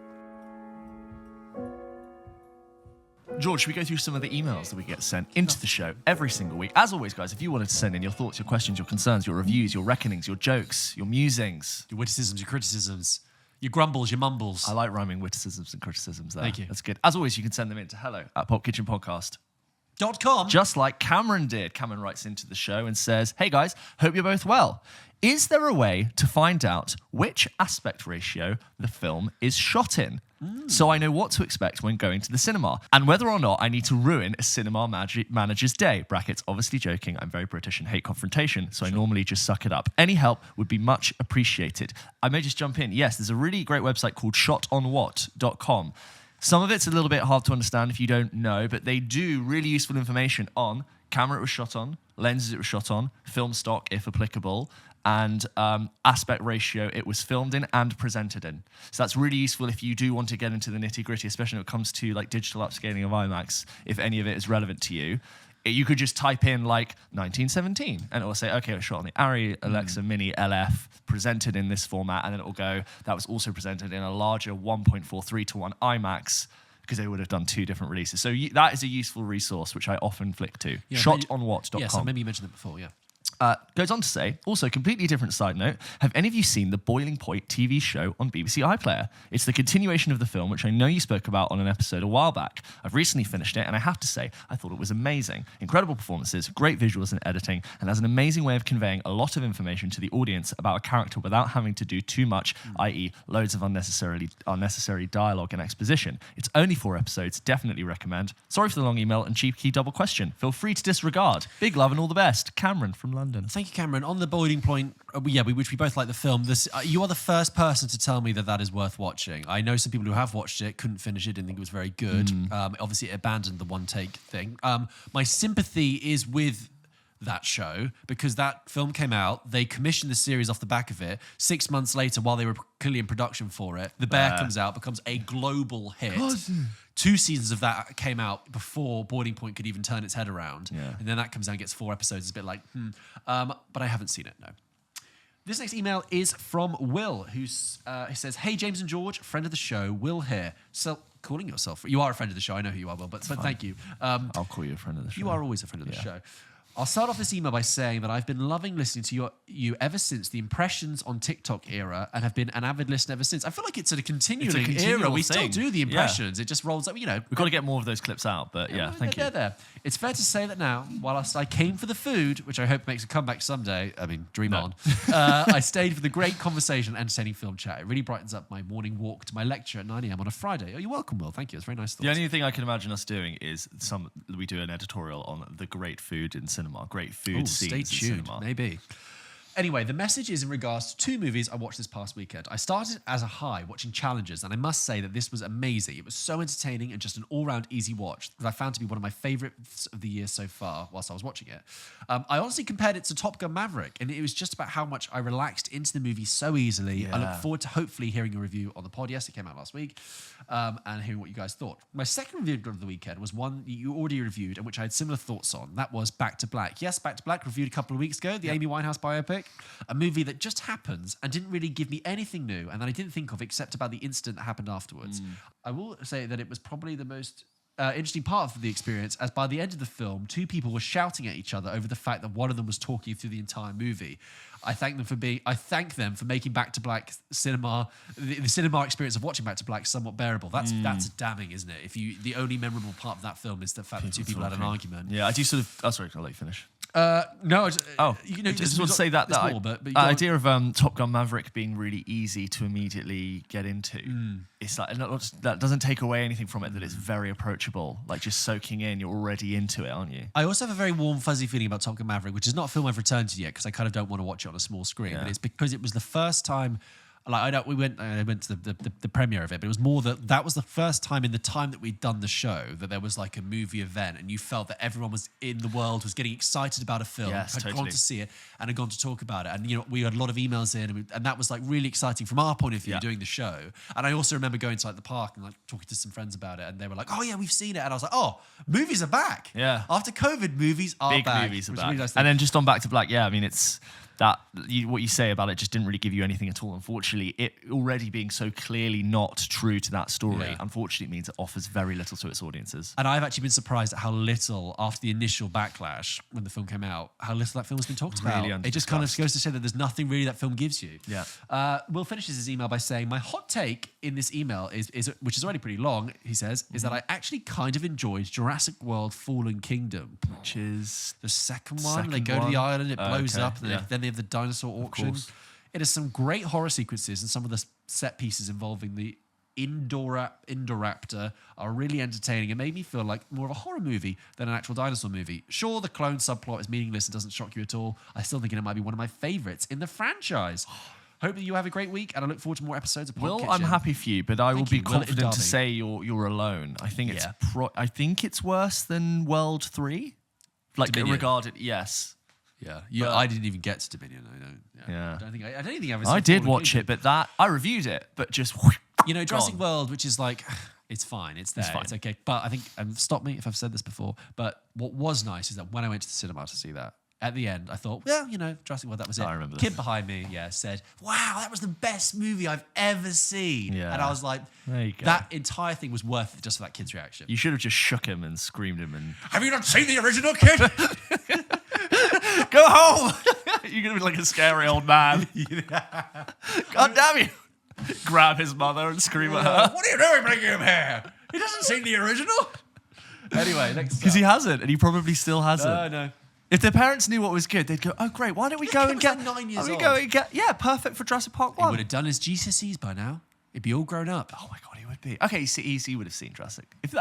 George, should we go through some of the emails that we get sent into the show every single week? As always, guys, if you wanted to send in your thoughts, your questions, your concerns, your reviews, your reckonings, your jokes, your musings. Your witticisms, your criticisms, your grumbles, your mumbles. I like rhyming witticisms and criticisms there. Thank you. That's good. As always, you can send them in to hello@popkitchenpodcast.com. Just like Cameron did. Cameron writes into the show and says, "Hey guys, hope you're both well. Is there a way to find out which aspect ratio the film is shot in? So I know what to expect when going to the cinema, and whether or not I need to ruin a cinema manager's day. Brackets, obviously joking. I'm very British and hate confrontation, so I normally just suck it up. Any help would be much appreciated." I may just jump in. Yes, there's a really great website called shotonwhat.com. Some of it's a little bit hard to understand if you don't know, but they do really useful information on camera it was shot on, lenses it was shot on, film stock if applicable, and aspect ratio it was filmed in and presented in. So that's really useful if you do want to get into the nitty gritty, especially when it comes to like digital upscaling of IMAX, if any of it is relevant to you. You could just type in like 1917 and it will say, okay, it was shot on the Arri Alexa Mini LF, presented in this format, and then it will go, that was also presented in a larger 1.43:1 IMAX, because they would have done two different releases. So that is a useful resource, which I often flick to. Shotonwhat.com. Yes, maybe you mentioned it before, yeah. Goes on to say, also completely different side note, have any of you seen the Boiling Point TV show on BBC iPlayer? It's the continuation of the film, which I know you spoke about on an episode a while back. I've recently finished it, and I have to say, I thought it was amazing. Incredible performances, great visuals and editing, and has an amazing way of conveying a lot of information to the audience about a character without having to do too much, i.e. loads of unnecessary dialogue and exposition. It's only 4 episodes, definitely recommend. Sorry for the long email and cheeky double question. Feel free to disregard. Big love and all the best. Cameron from London. Thank you, Cameron. On the Boiling Point, which we both like the film, you are the first person to tell me that is worth watching. I know some people who have watched it, couldn't finish it, didn't think it was very good. Obviously, it abandoned the one-take thing. My sympathy is with that show because that film came out, they commissioned the series off the back of it. 6 months later, while they were clearly in production for it, The Bear comes out, becomes a global hit. God. 2 seasons of that came out before Boiling Point could even turn its head around. Yeah. And then that comes out and gets 4 episodes. It's a bit like, but I haven't seen it, no. This next email is from Will, he says, "Hey, James and George, friend of the show, Will here." So, calling yourself, you are a friend of the show, I know who you are, Will, but thank you. I'll call you a friend of the show. You are always a friend of the show. I'll start off this email by saying that I've been loving listening to you ever since the Impressions on TikTok era and have been an avid listener ever since. I feel like it's a continuing era. We still do the Impressions. It just rolls up, We've got to get more of those clips out, but thank you. They're there. It's fair to say that now, whilst I came for the food, which I hope makes a comeback someday, dream on, I stayed for the great conversation and entertaining film chat. It really brightens up my morning walk to my lecture at 9 a.m. on a Friday. Oh, you're welcome, Will. Thank you. It's very nice thoughts. The only thing I can imagine us doing is we do an editorial on the great food in cinema, great food scenes in cinema. Maybe. Anyway, the message is in regards to 2 movies I watched this past weekend. I started as a high watching Challengers, and I must say that this was amazing. It was so entertaining and just an all-round easy watch that I found to be one of my favourites of the year so far whilst I was watching it. I honestly compared it to Top Gun Maverick, and it was just about how much I relaxed into the movie so easily. I look forward to hopefully hearing a review on the pod. Yes, it came out last week, and hearing what you guys thought. My second review of the weekend was one you already reviewed and which I had similar thoughts on. That was Back to Black. Yes, Back to Black, reviewed a couple of weeks ago, the Amy Winehouse biopic. A movie that just happens and didn't really give me anything new and that I didn't think of except about the incident that happened afterwards. I will say that it was probably the most interesting part of the experience, as by the end of the film, 2 people were shouting at each other over the fact that one of them was talking through the entire movie. I thank them for making Back to Black cinema, the cinema experience of watching Back to Black, somewhat bearable. That's damning, isn't it? If the only memorable part of that film is the fact that 2 people had an argument. Yeah, I do sort of. Oh, sorry, I'll let you finish. No. I just want to say that idea of Top Gun Maverick being really easy to immediately get into. It's like that doesn't take away anything from it. That it's very approachable. Like just soaking in, you're already into it, aren't you? I also have a very warm, fuzzy feeling about Top Gun Maverick, which is not a film I've returned to yet because I kind of don't want to watch it on a small screen. But it's because it was the first time. Like I went to the premiere of it, but it was more that was the first time in the time that we'd done the show that there was like a movie event, and you felt that everyone was in the world was getting excited about a film, gone to see it, and had gone to talk about it. And we had a lot of emails in, and that was like really exciting from our point of view doing the show. And I also remember going to like the park and like talking to some friends about it, and they were like, "Oh yeah, we've seen it," and I was like, "Oh, movies are back." Yeah, after COVID, movies are big back. Movies are back. Really nice. And then just on Back to Black, I mean it's. What you say about it just didn't really give you anything at all. Unfortunately, it already being so clearly not true to that story, unfortunately, means it offers very little to its audiences. And I've actually been surprised at how little, after the initial backlash when the film came out, how little that film has been talked about. It just kind of goes to say that there's nothing really that film gives you. Yeah. Will finishes his email by saying, my hot take in this email is which is already pretty long, he says, is that I actually kind of enjoyed Jurassic World Fallen Kingdom. Which is the second one. They go to the island, it blows up, and then they have the dinosaur auction. It has some great horror sequences, and some of the set pieces involving the Indoraptor are really entertaining and made me feel like more of a horror movie than an actual dinosaur movie. Sure, the clone subplot is meaningless and doesn't shock you at all. I still think it might be one of my favourites in the franchise. Hope that you have a great week, and I look forward to more episodes of Pulp Kitchen. I'm happy for you, but I will be confident to say you're alone. I think I think it's worse than World 3. Like regarded, yes. Yeah, I didn't even get to Dominion. I don't think I ever. I did watch it, but I reviewed it, but just Jurassic World, which is like, it's fine, it's there, it's okay. But I think, and stop me if I've said this before, but what was nice is that when I went to the cinema to see that, at the end, I thought, well, Jurassic World, that was it. I remember Kid behind me, said, wow, that was the best movie I've ever seen. Yeah. And I was like, there you go. That entire thing was worth it just for that kid's reaction. You should have just shook him and screamed him and... Have you not seen the original, kid? Go home! You're going to be like a scary old man. God damn you! Grab his mother and scream at her. What are you doing bringing him here? He doesn't see the original. Anyway, next because he hasn't, and he probably still hasn't. No. If their parents knew what was good, they'd go, "Oh, great! Why don't we go and get 9 years old? Perfect for Jurassic Park 1." He would have done his GCSEs by now. He'd be all grown up. Oh my god, he would be. Okay, he would have seen Jurassic. He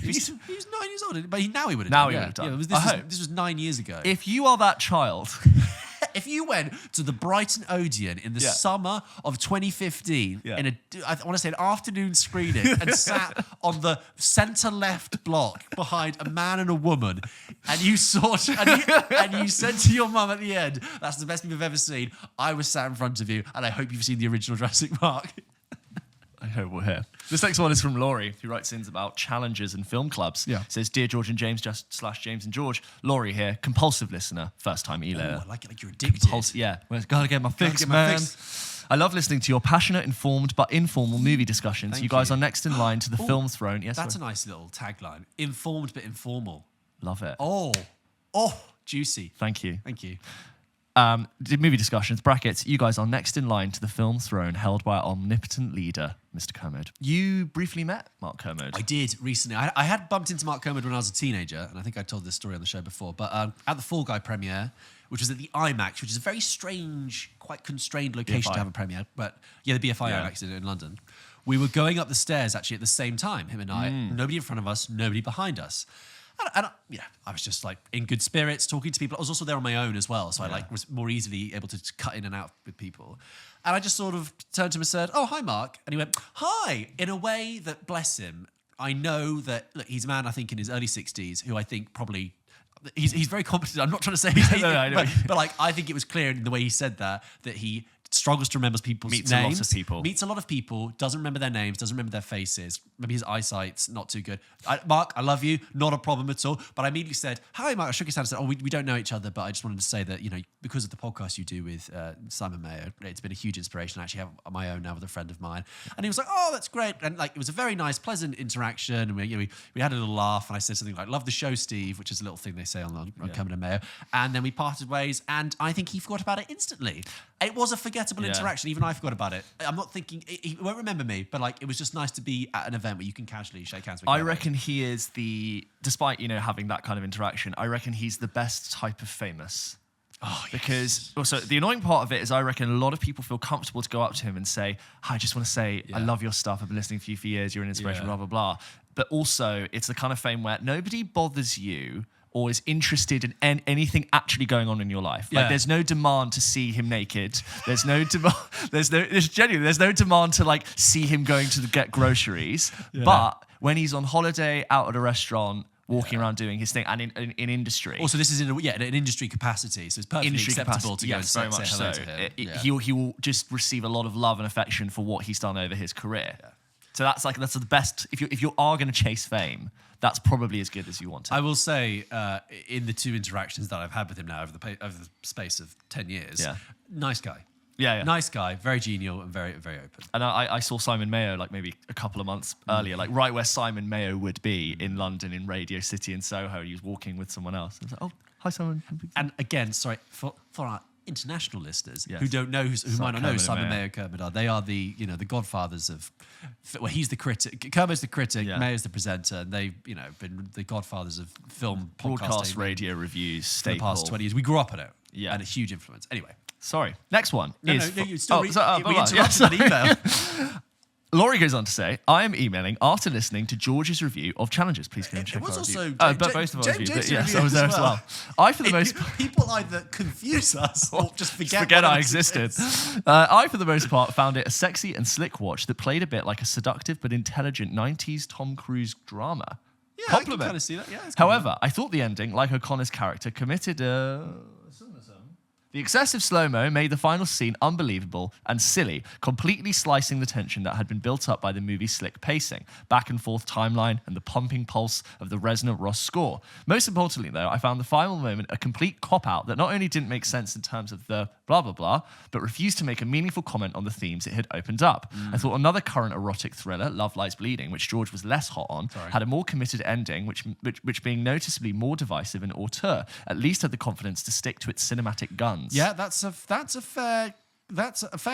was 9 years old, but now he would have. Now he would have done. This was 9 years ago. If you are that child. If you went to the Brighton Odeon in the summer of 2015 in I want to say an afternoon screening and sat on the centre left block behind a man and a woman, and you saw and you said to your mum at the end, "That's the best movie I've ever seen," I was sat in front of you, and I hope you've seen the original Jurassic Park. I hope we'll hear. This next one is from Laurie, who writes in about challenges and film clubs. Says, "Dear George and James, / James and George, Laurie here, compulsive listener, first time e-learner." I like it, like you're addicted. Well, gotta get my fix, man. I love listening to your passionate, informed, but informal movie discussions. Thank you guys are next in line to the film throne. Yes, that's a nice little tagline. Informed, but informal. Love it. Oh, Juicy. Thank you. Thank you. Movie discussions, brackets, you guys are next in line to the film throne held by our omnipotent leader, Mr. Kermode. You briefly met Mark Kermode. I did recently. I had bumped into Mark Kermode when I was a teenager, and I think I told this story on the show before, but at the Fall Guy premiere, which was at the IMAX, which is a very strange, quite constrained location BFI. to have a premiere, but yeah, the BFI IMAX in London. We were going up the stairs actually at the same time, him and I. Nobody in front of us, nobody behind us. And I was just like in good spirits, talking to people. I was also there on my own as well, so I was more easily able to cut in and out with people. And I just sort of turned to him and said, "Oh, hi, Mark." And he went, "Hi," in a way that, bless him, I know that, look, he's a man, I think, in his early 60s, who I think probably, he's very competent. I'm not trying to say he's but like, I think it was clear in the way he said that he struggles to remember people's names. Meets a lot of people, doesn't remember their names, doesn't remember their faces. Maybe his eyesight's not too good. Mark, I love you, not a problem at all. But I immediately said, "Hi, Mark." I shook his hand and said, "Oh, we don't know each other, but I just wanted to say that, because of the podcast you do with Simon Mayo, it's been a huge inspiration. I actually have my own now with a friend of mine." And he was like, "Oh, that's great." And like, it was a very nice, pleasant interaction. And we had a little laugh, and I said something like, "Love the show, Steve," which is a little thing they say on Kermode and Mayo. And then we parted ways, and I think he forgot about it instantly. It was a forgettable interaction. Even I forgot about it. I'm not thinking he won't remember me, but like, it was just nice to be at an event where you can casually shake hands with. I reckon he is despite having that kind of interaction, I reckon he's the best type of famous. Oh, yes. Because also the annoying part of it is I reckon a lot of people feel comfortable to go up to him and say, "Hi, I just want to say I love your stuff. I've been listening to you for years. You're an inspiration." Blah blah blah. But also, it's the kind of fame where nobody bothers you or is interested in anything actually going on in your life. Like, there's no demand to see him naked. There's no demand. There's no demand to like see him going to get groceries. Yeah. But when he's on holiday, out at a restaurant, walking around doing his thing, and in industry. Also, this is in an industry capacity, so it's perfectly acceptable to go and say hello to him. He will just receive a lot of love and affection for what he's done over his career. Yeah. So that's the best. If you are going to chase fame, that's probably as good as you want it. I will say, in the two interactions that I've had with him now over the space of 10 years, nice guy. Yeah. Nice guy, very genial and very, very open. And I saw Simon Mayo like maybe a couple of months earlier, like right where Simon Mayo would be in London, in Radio City in Soho. He was walking with someone else. I was like, "Oh, hi, Simon." And again, sorry, for our international listeners who don't know, who might not know who Simon Mayo and Kermode are, they are the godfathers of, well, he's the critic, Kermode's the critic, Mayo's the presenter, and they've been the godfathers of film, broadcast, radio reviews for the past 20 years. We grew up on it, and a huge influence. Anyway. Sorry. Next one is... No, you still we interrupted an email. Laurie goes on to say, "I am emailing after listening to George's review of Challenges." Please can you check our review. But both of our reviews. But yes, I was there as well. I, for the most people either confuse us or just forget I existed. I, for the most part, found it a sexy and slick watch that played a bit like a seductive but intelligent 90s Tom Cruise drama. Yeah, compliment. I can kind of see that. Yeah. However, I thought the ending, like O'Connor's character, committed the excessive slow-mo made the final scene unbelievable and silly, completely slicing the tension that had been built up by the movie's slick pacing, back and forth timeline, and the pumping pulse of the resonant Ross score. Most importantly, though, I found the final moment a complete cop-out that not only didn't make sense in terms of the blah, blah, blah, but refused to make a meaningful comment on the themes it had opened up. I thought another current erotic thriller, Love Lies Bleeding, which George was less hot on, had a more committed ending, which being noticeably more divisive and auteur, at least had the confidence to stick to its cinematic guns. Yeah, that's a fair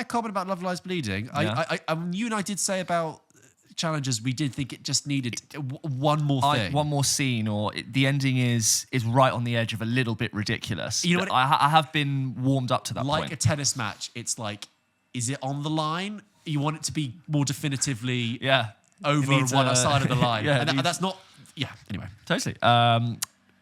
comment about Love Lies Bleeding. Yeah. You and I did say about Challenges, we did think it just needed one more thing, one more scene, or the ending is right on the edge of a little bit ridiculous. You know what? I have been warmed up to that point. Like a tennis match, it's like, is it on the line? You want it to be more definitively over one side of the line. And that's not. Yeah. Anyway, totally.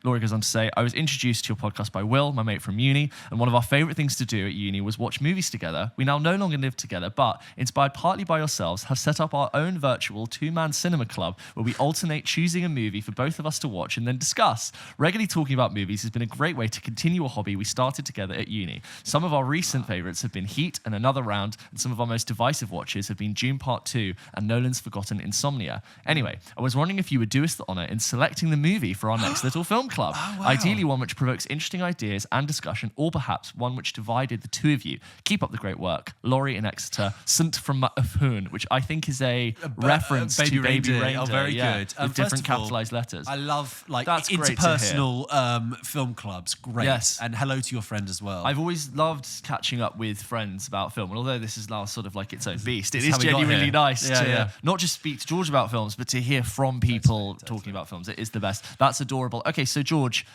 Laura goes on to say, "I was introduced to your podcast by Will, my mate from uni, and one of our favourite things to do at uni was watch movies together. We now no longer live together, but inspired partly by yourselves, have set up our own virtual two-man cinema club where we alternate choosing a movie for both of us to watch and then discuss. Regularly talking about movies has been a great way to continue a hobby we started together at uni. Some of our recent favourites have been Heat and Another Round, and some of our most divisive watches have been Dune Part 2 and Nolan's Forgotten Insomnia. Anyway, I was wondering if you would do us the honour in selecting the movie for our next little film club. Oh, wow. Ideally one which provokes interesting ideas and discussion, or perhaps one which divided the two of you. Keep up the great work. Laurie in Exeter, Sunt from Mutafhoon, which I think is a reference to Baby Reindeer. Oh, very good. With different capitalized letters. I love That's great to interpersonal film clubs. Great. Yes. And hello to your friend as well. I've always loved catching up with friends about film, and although this is now sort of like its own beast, it This is is how we got genuinely here. nice Yeah, to yeah. not just speak to George about films, but to hear from people talking about films. It is the best. That's adorable. Okay, so George,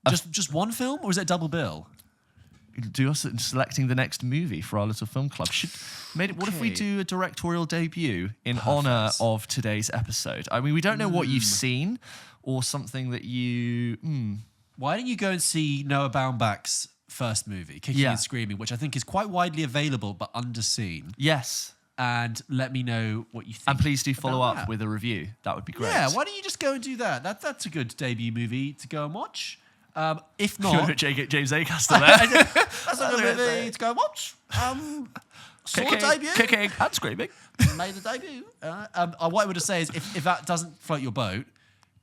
just one film, or is it a double bill? do us in selecting the next movie for our little film club. What if we Okay. do a directorial debut in honor of today's episode? I mean, we don't know what you've seen or something that you... Why don't you go and see Noah Baumbach's first movie, Kicking Yeah. and Screaming, which I think is quite widely available but underseen, Yes. and let me know what you think. And please do follow about up that. with a review. That would be great. Yeah, why don't you just go and do that? That's a good debut movie to go and watch. If You're not, a James Acaster there. that's a good movie to go and watch. Saw a debut. Kicking and screaming. Made a debut. What I would say is, if that doesn't float your boat,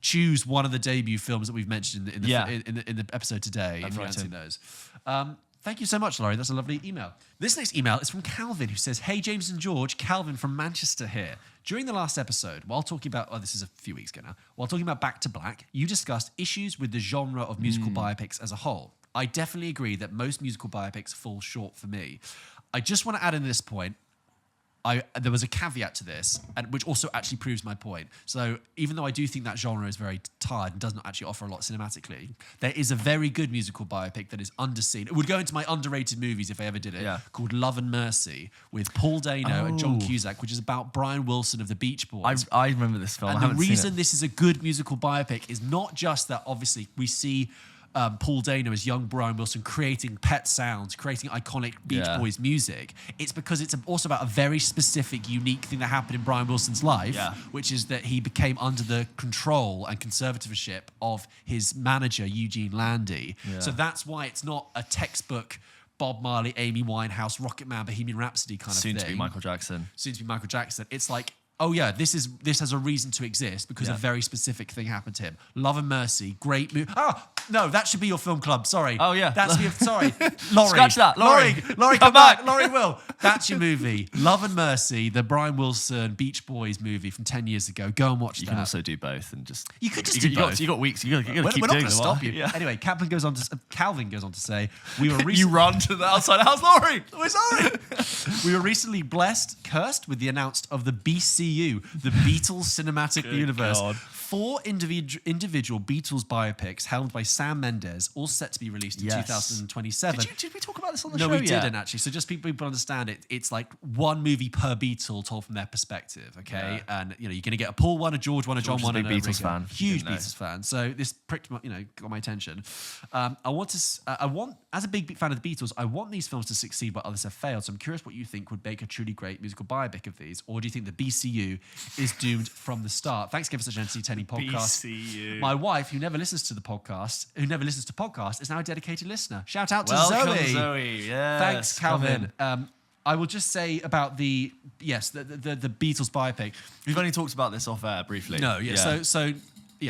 choose one of the debut films that we've mentioned in the episode today. If you right, haven't seen Tim. those. Thank you so much, Laurie. That's a lovely email. This next email is from Calvin, who says, "Hey, James and George, Calvin from Manchester here. During the last episode, while talking about, this is a few weeks ago now, while talking about Back to Black, you discussed issues with the genre of musical biopics as a whole. I definitely agree that most musical biopics fall short for me. I just want to add in this point, there was a caveat to this, and which also actually proves my point. So even though I do think that genre is very tired and does not actually offer a lot cinematically, there is a very good musical biopic that is underseen. It would go into my underrated movies if I ever did it, called Love and Mercy with Paul Dano and John Cusack, which is about Brian Wilson of the Beach Boys. I remember this film. And I the haven't seen reason it. this is a good musical biopic is not just that obviously we see Paul Dano as young Brian Wilson creating pet sounds, creating iconic Beach Boys music. It's because it's also about a very specific, unique thing that happened in Brian Wilson's life, which is that he became under the control and conservatorship of his manager, Eugene Landy. So that's why it's not a textbook Bob Marley, Amy Winehouse, Rocket Man, Bohemian Rhapsody kind of thing. Soon to be Michael Jackson. Soon to be Michael Jackson. It's like, oh yeah, this has a reason to exist because a very specific thing happened to him. Love and Mercy, great movie. Oh no, that should be your film club. Sorry. Oh, yeah. Sorry, Laurie. Scratch that, Laurie. Laurie, Come come back. back. Laurie will. That's your movie. Love and Mercy, the Brian Wilson Beach Boys movie from 10 years ago. Go and watch You that. can also do both and just... You could just do you got, both. you got weeks. You got to keep We're doing not going them. to stop you. Yeah. Anyway, Calvin goes on to say, we were You run to the outside house, Laurie. We're sorry. We were recently cursed with the announcement of the BCU, the Beatles Cinematic Universe. God. 4 individual Beatles biopics helmed by Sam Mendes, all set to be released in 2027. Did we talk about this on the No, show we yet? didn't actually. So just people understand it. It's like one movie per Beatle told from their perspective, okay? Yeah. And you're going to get a Paul one, a George one, a John George's one, a and big a Beatles Ringo. fan. Huge Didn't know. Beatles fan. So this pricked my, got my attention. I want as a big fan of the Beatles, I want these films to succeed, but others have failed. So I'm curious what you think would make a truly great musical biopic of these, or do you think the BCU is doomed from the start? Thanks again for such an entertaining podcast. BCU. My wife, who never listens to podcasts, is now a dedicated listener. Shout out to Welcome, Zoe. Zoe. Yes, Thanks, come Calvin. in. I will just say about the Beatles biopic. We've only talked about this off air briefly. No, yeah. So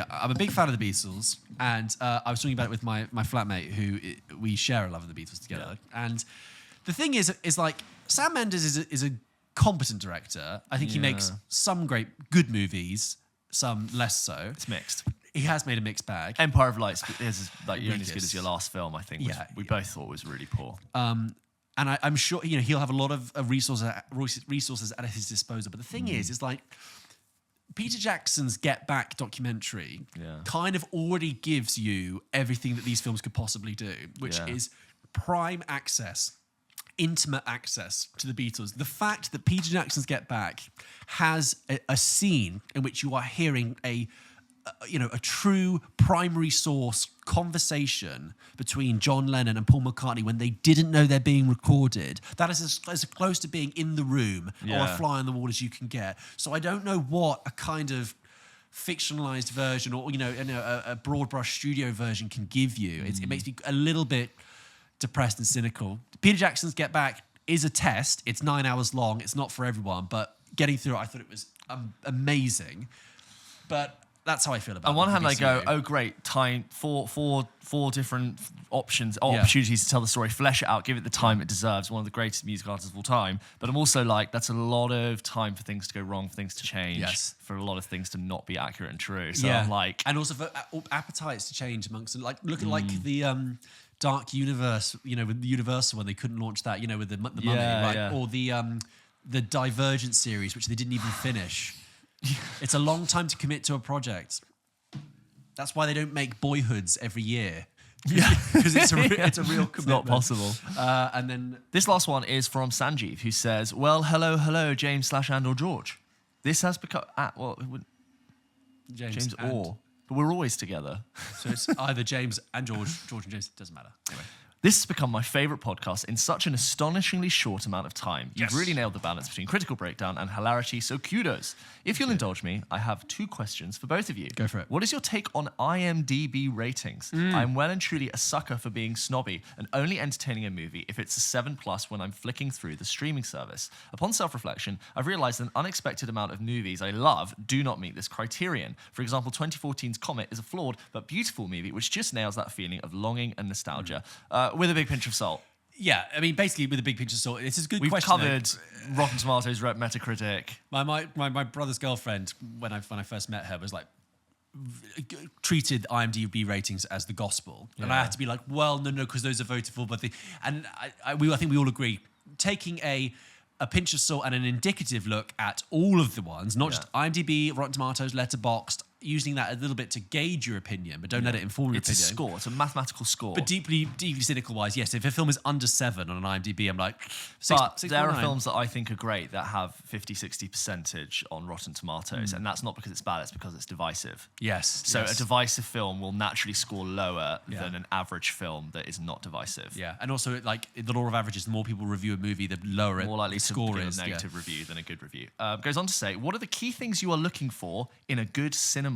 I'm a big fan of the Beatles, and I was talking about it with my flatmate, who we share a love of the Beatles together. Yeah. And the thing is like Sam Mendes is a competent director. I think he makes some good movies, some less so. It's mixed. He has made a mixed bag. Empire of Light is like Really only as good as your last film, I think. Which Yeah, we both thought was really poor. And I'm sure he'll have a lot of resources at his disposal. But the thing is like Peter Jackson's Get Back documentary kind of already gives you everything that these films could possibly do, which is prime access, intimate access to the Beatles. The fact that Peter Jackson's Get Back has a scene in which you are hearing a true primary source conversation between John Lennon and Paul McCartney when they didn't know they're being recorded. That is as close to being in the room or a fly on the wall as you can get. So I don't know what a kind of fictionalized version or a broad brush studio version can give you. It makes me a little bit depressed and cynical. Peter Jackson's Get Back is a test. It's 9 hours long. It's not for everyone, but getting through it, I thought it was amazing. But That's how I feel about it. On one hand, I go, oh, great, time, four different options, opportunities to tell the story, flesh it out, give it the time it deserves, one of the greatest music artists of all time. But I'm also like, that's a lot of time for things to go wrong, for things to change, for a lot of things to not be accurate and true. So I'm like... And also for appetites to change amongst, like, looking like the... Dark Universe, with the Universal when they couldn't launch that, with the Mummy, right? Or the Divergent series, which they didn't even finish. It's a long time to commit to a project. That's why they don't make Boyhoods every year. Because it's a real commitment. It's not possible. And then this last one is from Sanjeev, who says, "Well, hello, James / and or George. This has become James or." But we're always together. So it's either James and George and James. Doesn't matter. Anyway. This has become my favourite podcast in such an astonishingly short amount of time. You've really nailed the balance between critical breakdown and hilarity, so kudos. If you'll indulge me, I have 2 questions for both of you. Go for it. What is your take on IMDb ratings? I'm well and truly a sucker for being snobby and only entertaining a movie if it's a 7+ when I'm flicking through the streaming service. Upon self-reflection, I've realised an unexpected amount of movies I love do not meet this criterion. For example, 2014's Comet is a flawed but beautiful movie which just nails that feeling of longing and nostalgia. With a big pinch of salt. Yeah, I mean, basically with a big pinch of salt. This is a good We've question. We've covered Rotten Tomatoes, Metacritic. My brother's girlfriend, when I first met her, was like, treated IMDb ratings as the gospel. And I had to be like, well, no, because those are voted for. But I think we all agree, taking a pinch of salt and an indicative look at all of the ones, not just IMDb, Rotten Tomatoes, Letterboxd, using that a little bit to gauge your opinion, but don't let it inform your opinion. It's a score. It's a mathematical score. But deeply cynical-wise, yes, if a film is under 7 on an IMDb, I'm like, 6, but 6. there are films that I think are great that have 50-60 percentage on Rotten Tomatoes, and that's not because it's bad, it's because it's divisive. Yes. So a divisive film will naturally score lower than an average film that is not divisive. Yeah, and also, like, the law of averages, the more people review a movie, the lower more likely the score to is. A negative review than a good review. Goes on to say, what are the key things you are looking for in a good cinema?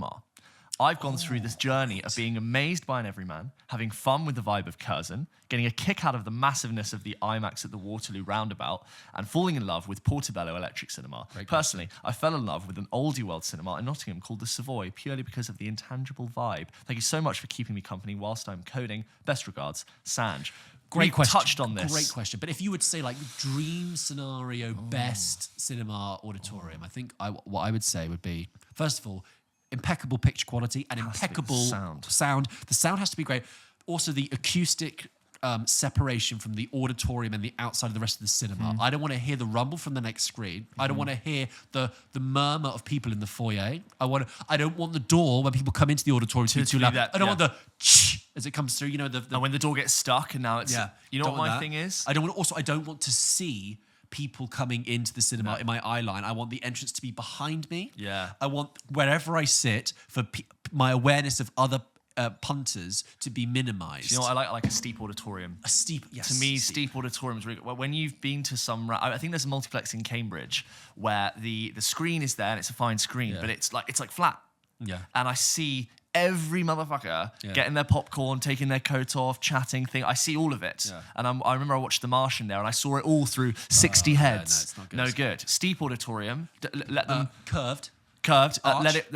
I've gone through this journey of being amazed by an everyman, having fun with the vibe of Curzon, getting a kick out of the massiveness of the IMAX at the Waterloo Roundabout, and falling in love with Portobello Electric Cinema. Personally, I fell in love with an oldie world cinema in Nottingham called the Savoy, purely because of the intangible vibe. Thank you so much for keeping me company whilst I'm coding. Best regards, Sanj. Great question. Touched on this. Great question. But if you would say like dream scenario, best cinema auditorium, I think what I would say would be, first of all, impeccable picture quality and impeccable sound. The sound has to be great. Also, the acoustic separation from the auditorium and the outside of the rest of the cinema. I don't want to hear the rumble from the next screen. I don't want to hear the murmur of people in the foyer. I don't want the door when people come into the auditorium to be too loud. I don't want the as it comes through. And when the door gets stuck and now it's you know what my thing is. I don't want to see people coming into the cinema in my eye line. I want the entrance to be behind me. Yeah. I want wherever I sit for my awareness of other punters to be minimised. You know what I like a steep auditorium. A steep, yes. To me, steep auditorium is really good. When you've been to some, I think there's a multiplex in Cambridge where the screen is there and it's a fine screen, but it's like flat. Yeah. And I see every motherfucker getting their popcorn, taking their coat off, chatting thing. I see all of it. Yeah. And I remember I watched The Martian there and I saw it all through 60 heads. Yeah, no, it's not good. No good. Steep auditorium. Let them... Curved.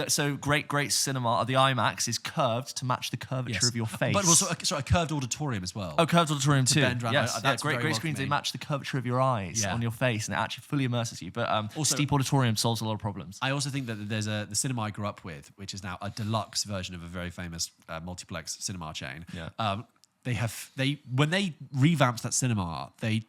So great cinema. The IMAX is curved to match the curvature of your face. But also a curved auditorium as well. Oh, curved auditorium too. Yes, that's great screens. They match the curvature of your eyes on your face, and it actually fully immerses you. But also, steep auditorium solves a lot of problems. I also think that there's the cinema I grew up with, which is now a deluxe version of a very famous multiplex cinema chain. Yeah. When they revamped that cinema, they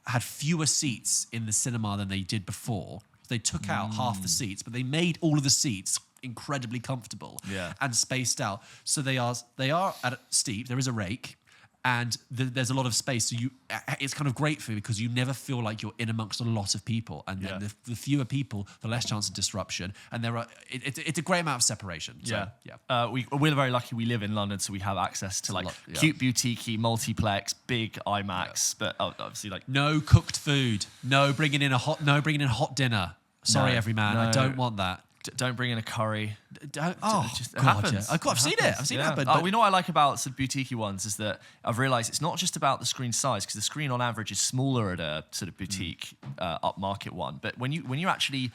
had fewer seats in the cinema than they did before. They took out half the seats, but they made all of the seats incredibly comfortable and spaced out. So they are at steep. There is a rake, and there's a lot of space. So it's kind of great for you because you never feel like you're in amongst a lot of people. And then the fewer people, the less chance of disruption. And it's a great amount of separation. So, we're very lucky. We live in London, so we have access to cute boutique multiplex, big IMAX, but obviously no cooked food, no bringing in hot dinner. Sorry, everyman, I don't want that. Don't bring in a curry. It happens. I've seen it. I've seen it happen. We know what I like about sort of boutique ones is that I've realised it's not just about the screen size, because the screen on average is smaller at a sort of boutique upmarket one. But when you're actually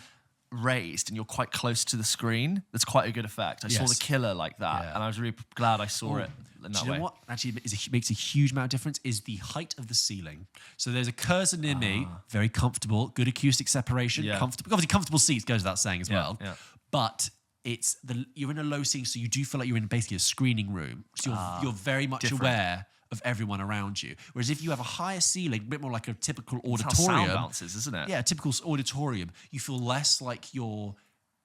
raised and you're quite close to the screen, that's quite a good effect. I saw The Killer like that, and I was really glad I saw it in that way. Do you know what actually makes a huge amount of difference is the height of the ceiling. So there's a cursor near me, very comfortable, good acoustic separation, comfortable. Obviously, comfortable seats goes without saying as well. Yeah. But you're in a low ceiling, so you do feel like you're in basically a screening room. So you're very much aware of everyone around you. Whereas if you have a higher ceiling, a bit more like a typical auditorium. That's how sound bounces, isn't it? Yeah, a typical auditorium. You feel less like you're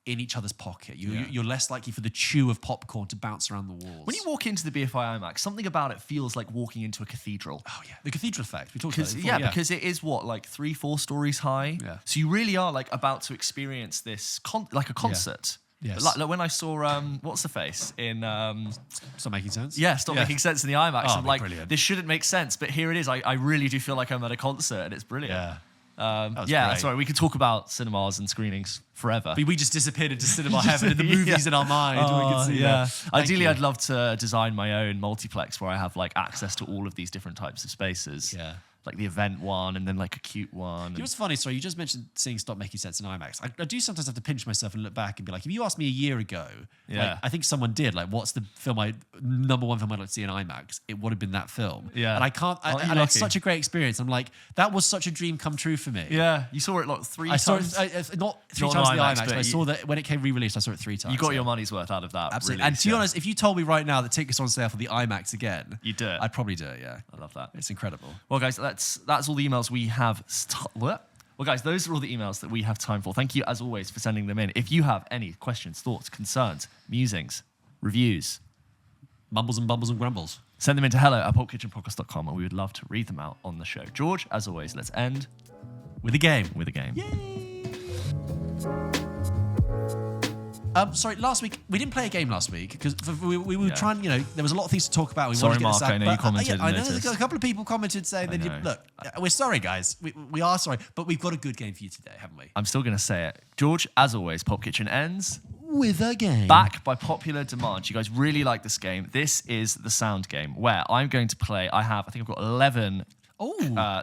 in each other's pocket. You're less likely for the chew of popcorn to bounce around the walls. When you walk into the BFI IMAX, something about it feels like walking into a cathedral. Oh yeah, the cathedral effect. We talked about it before, yeah, because it is like 3-4 stories high. Yeah. So you really are like about to experience this like a concert. Yes. Like when I saw what's the face in Stop Making Sense? Yeah, Stop Making Sense in the IMAX. I'm like, brilliant. This shouldn't make sense, but here it is. I really do feel like I'm at a concert and it's brilliant. Yeah. Great. Sorry, we could talk about cinemas and screenings forever. We just disappeared into cinema heaven and the movies in our mind. We could see that. Ideally, I'd love to design my own multiplex where I have like access to all of these different types of spaces. Yeah. Like the event one and then like a cute one. You know what's funny? Sorry, you just mentioned seeing Stop Making Sense in IMAX. I do sometimes have to pinch myself and look back and be like, if you asked me a year ago, like, I think someone did, like, what's the number one film I'd like to see in IMAX? It would have been that film. Yeah. And I can't, and it's such a great experience. I'm like, that was such a dream come true for me. Yeah. You saw it like 3 times? I saw it, not 3 times in the IMAX, but I saw that when it came re-released, I saw it 3 times. You got your money's worth out of that. Absolutely. And to be honest, if you told me right now that tickets are on sale for the IMAX again, you'd do it. I'd probably do it, yeah. I love that. It's incredible. Well, guys, that's all the emails we have. Well, guys, those are all the emails that we have time for. Thank you, as always, for sending them in. If you have any questions, thoughts, concerns, musings, reviews, mumbles and bumbles and grumbles, send them into hello@pulpkitchenpodcast.com and we would love to read them out on the show. George, as always, let's end with a game. Yay! Sorry, last week, we didn't play a game last week because we were trying, there was a lot of things to talk about. Sorry, Mark, I know you commented. I know a couple of people commented saying, look, we're sorry, guys. We are sorry, but we've got a good game for you today, haven't we? I'm still going to say it. George, as always, Pulp Kitchen ends with a game. Back by popular demand. You guys really like this game. This is the sound game where I'm going to play, I think I've got 11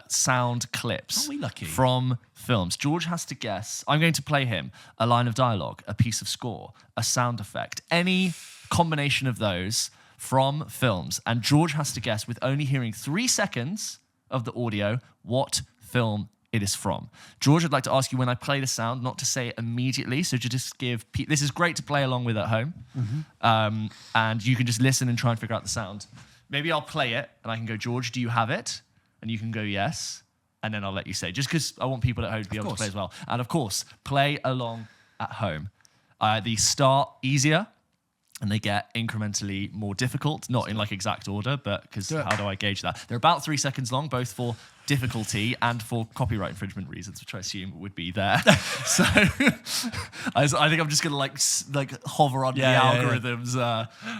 sound clips. Aren't we lucky? From films. George has to guess. I'm going to play him a line of dialogue, a piece of score, a sound effect, any combination of those from films. And George has to guess, with only hearing 3 seconds of the audio, what film it is from. George, I'd like to ask you when I play the sound, not to say it immediately, so to just give... This is great to play along with at home. Mm-hmm. And you can just listen and try and figure out the sound. Maybe I'll play it, and I can go, George, do you have it? And you can go yes, and then I'll let you say, just because I want people at home to be able to play as well. And of course, play along at home. These start easier, and they get incrementally more difficult, not in like exact order, but because how do I gauge that? They're about 3 seconds long, both for difficulty and for copyright infringement reasons, which I assume would be there. So I think I'm just going to like hover on the algorithm's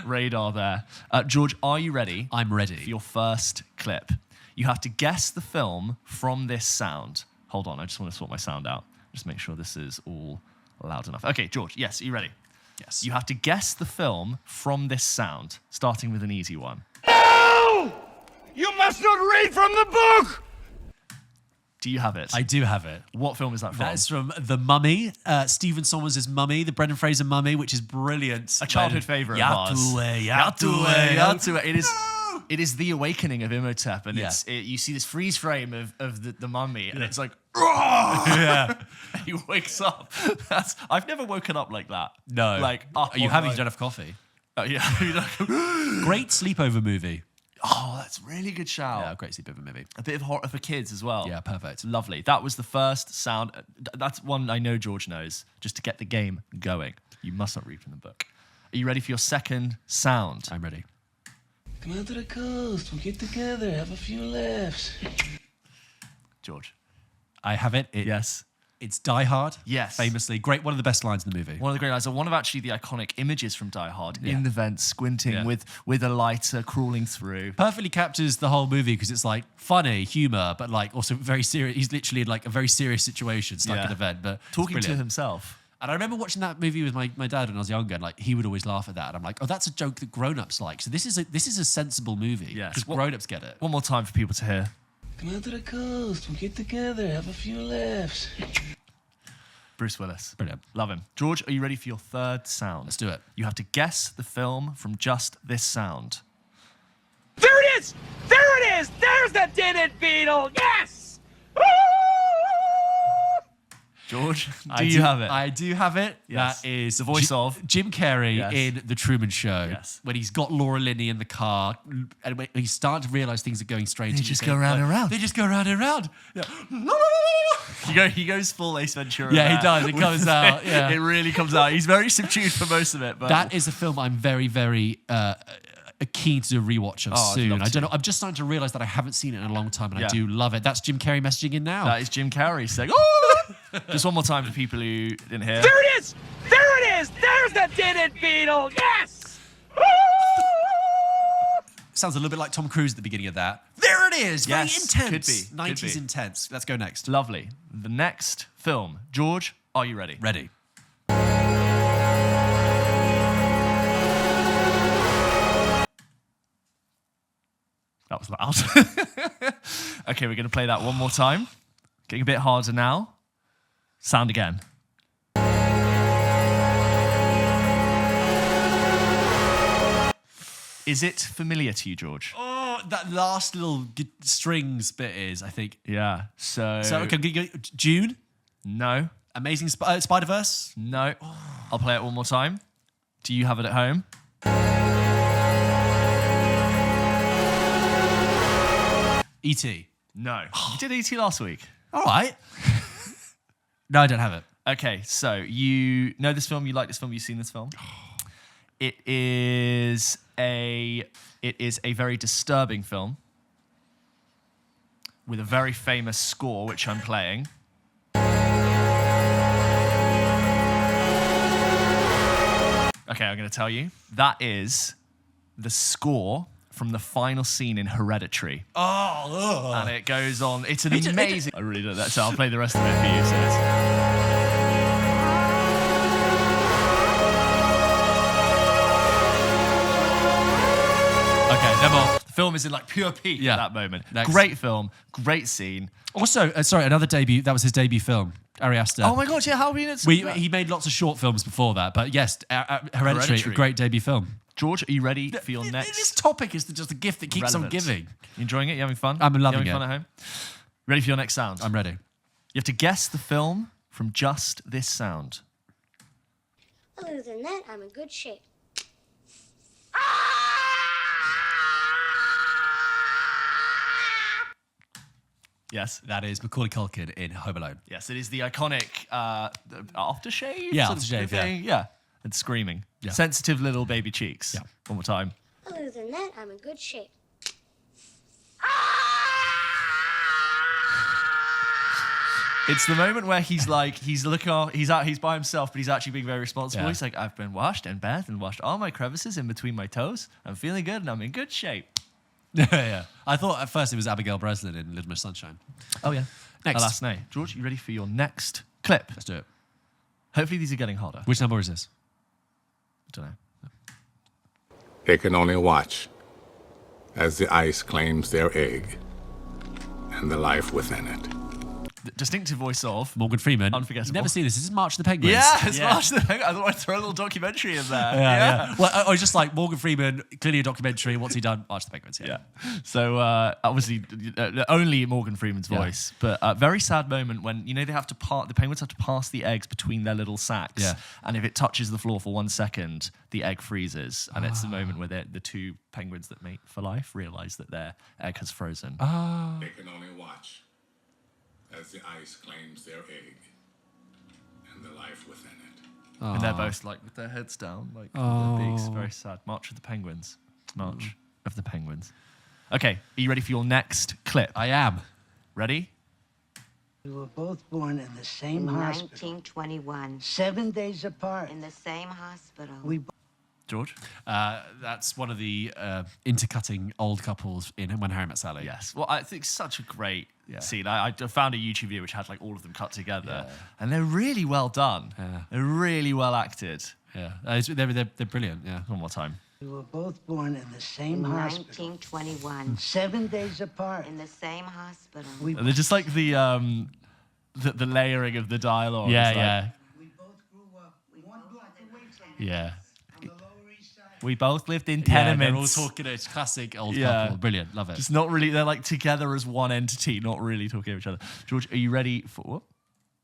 radar there. George, are you ready? I'm ready. For your first clip. You have to guess the film from this sound. Hold on, I just want to sort my sound out. Just make sure this is all loud enough. Okay, George, yes, are you ready? Yes. You have to guess the film from this sound, starting with an easy one. No! You must not read from the book! Do you have it? I do have it. What film is that from? That is from The Mummy, Stephen Sommers' Mummy, the Brendan Fraser Mummy, which is brilliant. A childhood favourite of ours. Yatue. It is the awakening of Imhotep, and you see this freeze frame of the mummy, and it's like, and he wakes up. I've never woken up like that. No. Like, are you having? You don't have coffee. Yeah. Great sleepover movie. Oh, that's a really good shout. Yeah, great sleepover movie. A bit of horror for kids as well. Yeah, perfect. Lovely. That was the first sound. That's one I know George knows, just to get the game going. You must not read from the book. Are you ready for your second sound? I'm ready. Come out to the coast. We'll get together. Have a few laughs. George. I have it. Yes. It's Die Hard. Yes. Famously. Great. One of the best lines in the movie. One of the great lines. One of actually the iconic images from Die Hard in the vent, squinting with a lighter crawling through. Perfectly captures the whole movie because it's like funny, humour, but like also very serious. He's literally in like a very serious situation stuck in a vent. But talking to himself. And I remember watching that movie with my dad when I was younger, and like he would always laugh at that. And I'm like, oh, that's a joke that grown-ups like. So this is a sensible movie. Yes. Because grown-ups get it. One more time for people to hear. Come out to the coast. We'll get together. Have a few laughs. Bruce Willis. Brilliant. Love him. George, are you ready for your third sound? Let's do it. You have to guess the film from just this sound. There it is! There it is! There's the tinted beetle! Yes! George, do you have it? I do have it. Yes. That is The voice of? Jim Carrey Yes. in The Truman Show. Yes. When he's got Laura Linney in the car, and when he's starting to realise things are going strange. They just go round and round. They just go round and round. Yeah. He goes full Ace Ventura. Yeah, he there. does. It comes out. Yeah. It really comes out. He's very subdued for most of it. But That is a film I'm very, very keen to do a rewatch of I'd soon. love I to. don't know. I'm just starting to realise that I haven't seen it in a long time, and Yeah. I do love it. That's Jim Carrey messaging in now. that is Jim Carrey saying, "Oh!" Just one more time for people who didn't hear. There it is! There it is! There's the tinted beetle! Yes! Sounds a little bit like Tom Cruise at the beginning of that. There it is. Very Yes, intense. could be, 90s could be. intense. Let's go next. Lovely. The next film. George, are you ready? Ready. That was loud. Okay, we're going to play that one more time. Getting a bit harder now. Sound again. Is it familiar to you, George? Oh, that last little strings bit is, I think. Yeah. So Okay, June, no, Amazing Spider-Verse. no. I'll play it one more time. Do you have it at home? E.T. No. You did ET last week. All right. No, I don't have it. Okay, so you know this film, you like this film, you've seen this film. It is a very disturbing film with a very famous score which I'm playing. Okay, I'm going to tell you. That is the score from the final scene in Hereditary. Oh, And it goes on. It's an amazing. I really don't know that, so I'll play the rest of it for you. So okay, no more. The film is in like pure peak Yeah. at that moment. Next. Great film, great scene. Also, sorry, another debut. That was his debut film, Ari Aster. Oh my god, yeah, how have you know? He made lots of short films before that, but yes, Hereditary, Hereditary. a great debut film. George, are you ready for your This next? topic is just a gift that keeps on relevant? giving. You enjoying it? You having fun? I'm You loving having it. fun at home? Ready for your next sound? I'm ready. You have to guess the film from just this sound. Other than that, I'm in good shape. Yes. That is Macaulay Culkin in Home Alone. Yes, it is the iconic aftershave. Yeah, sort of aftershave, yeah. thing. Yeah. And screaming. Yeah. Sensitive little baby cheeks. Yeah. One more time. Other than that, I'm in good shape. It's the moment where he's like, he's by himself, but he's actually being very responsible. Yeah. He's like, I've been washed and bathed and washed all my crevices in between my toes. I'm feeling good and I'm in good shape. Yeah. I thought at first it was Abigail Breslin in Little Miss Sunshine. Oh, yeah. Next. Last night. George, you ready for your next clip? Let's do it. Hopefully these are getting harder. Which number is this? I don't know. They can only watch as the ice claims their egg and the life within it. The distinctive voice of Morgan Freeman. Unforgettable. Never seen this. This is March of the Penguins. Yeah, it's March the Penguins. I thought I'd throw a little documentary in there. Yeah. Well, I was just like, Morgan Freeman, clearly a documentary. What's he done? March of the Penguins. Yeah. So obviously only Morgan Freeman's voice, but a very sad moment when they have to the penguins have to pass the eggs between their little sacks, Yeah. and if it touches the floor for 1 second, the egg freezes, and it's the moment where the two penguins that mate for life realize that their egg has frozen. They can only watch as the ice claims their egg and the life within it. And they're both like with their heads down, like with their beaks. Very sad. March of the Penguins. March of the Penguins. Okay, are you ready for your next clip? I am. Ready? We were both born in the same In hospital, 1921, 7 days apart. in the same hospital. We George? That's one of the intercutting old couples in When Harry Met Sally. Yes. Well, I think such a great scene. I found a YouTube video which had like all of them cut together, and they're really well done. Yeah. They're really well acted. Yeah. They're brilliant. Yeah. One more time. we were both born in the same In hospital, 1921, 7 days apart. in the same hospital. We And they're just like the the layering of the dialogue. Yeah, is like, yeah. We both grew up one block away from Yeah. on the Lower East Side. We both lived in Yeah, they're all tenements. talking. It's classic old Yeah. couple. Brilliant. Love it. Just not really. They're like together as one entity, not really talking to each other. George, are you ready for? What?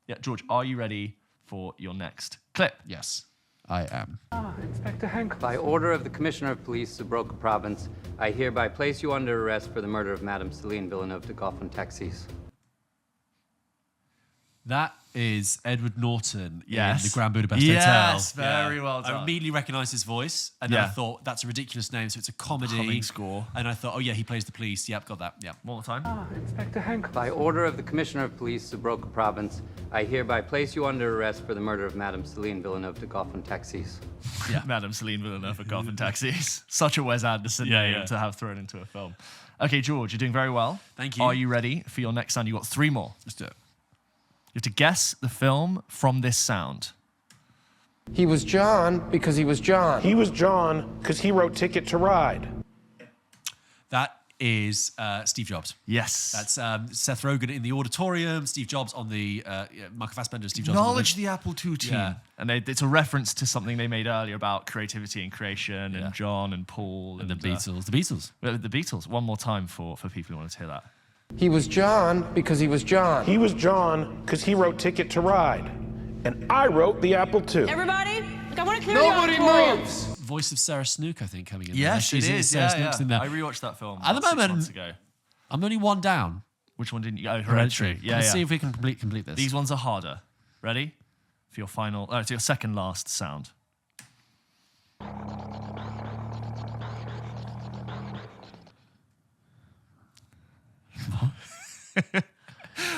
Yeah, George, are you ready for your next clip? Yes, I am. Inspector Hank. By order of the Commissioner of Police, Subroca Province, I hereby place you under arrest for the murder of Madame Celine Villeneuve de Goffin Taxis. That is Edward Norton in Yes. the Grand Budapest Yes, Hotel. very well I done. immediately recognised his voice, and then I Yeah. thought, that's a ridiculous name, so it's a comedy. Humming score. And I thought, oh yeah, he plays the police. Yep, got that. Yep. One more time. Inspector Hank. By order of the Commissioner of Police, Subroca Province, I hereby place you under arrest for the murder of Madame Celine Villeneuve de Goffin Taxis. Yeah. Madame Celine Villeneuve for Gotham Taxis. Such a Wes Anderson Yeah, name yeah. to have thrown into a film. Okay, George, you're doing very well. Thank you. Are you ready for your next sound? You've got 3 more. Let's do it. You have to guess the film from this sound. He was John because he was John. He was John because he wrote Ticket to Ride. That is Steve Jobs. Yes. That's Seth Rogen in the auditorium, Steve Jobs on the Michael Fassbender, Steve Jobs. Acknowledge the Apple II team. Yeah. And it's a reference to something they made earlier about creativity and creation and John and Paul. And the Beatles. The Beatles. The Beatles. One more time for people who want to hear that. He was John because he was John. He was John because he wrote Ticket to Ride. And I wrote the Apple II. Everybody, I want to clear Nobody the auditorium. moves. Voice of Sarah Snook, I think, coming in. Yes, there. it is. Sarah Yeah, Snook's in there. I rewatched that film At the about 6 moment, months ago. I'm only one down. Which one didn't you? Oh, Hereditary. Yeah, Let's yeah. see if we can complete this. These ones are harder. Ready? For your final, it's your second last sound.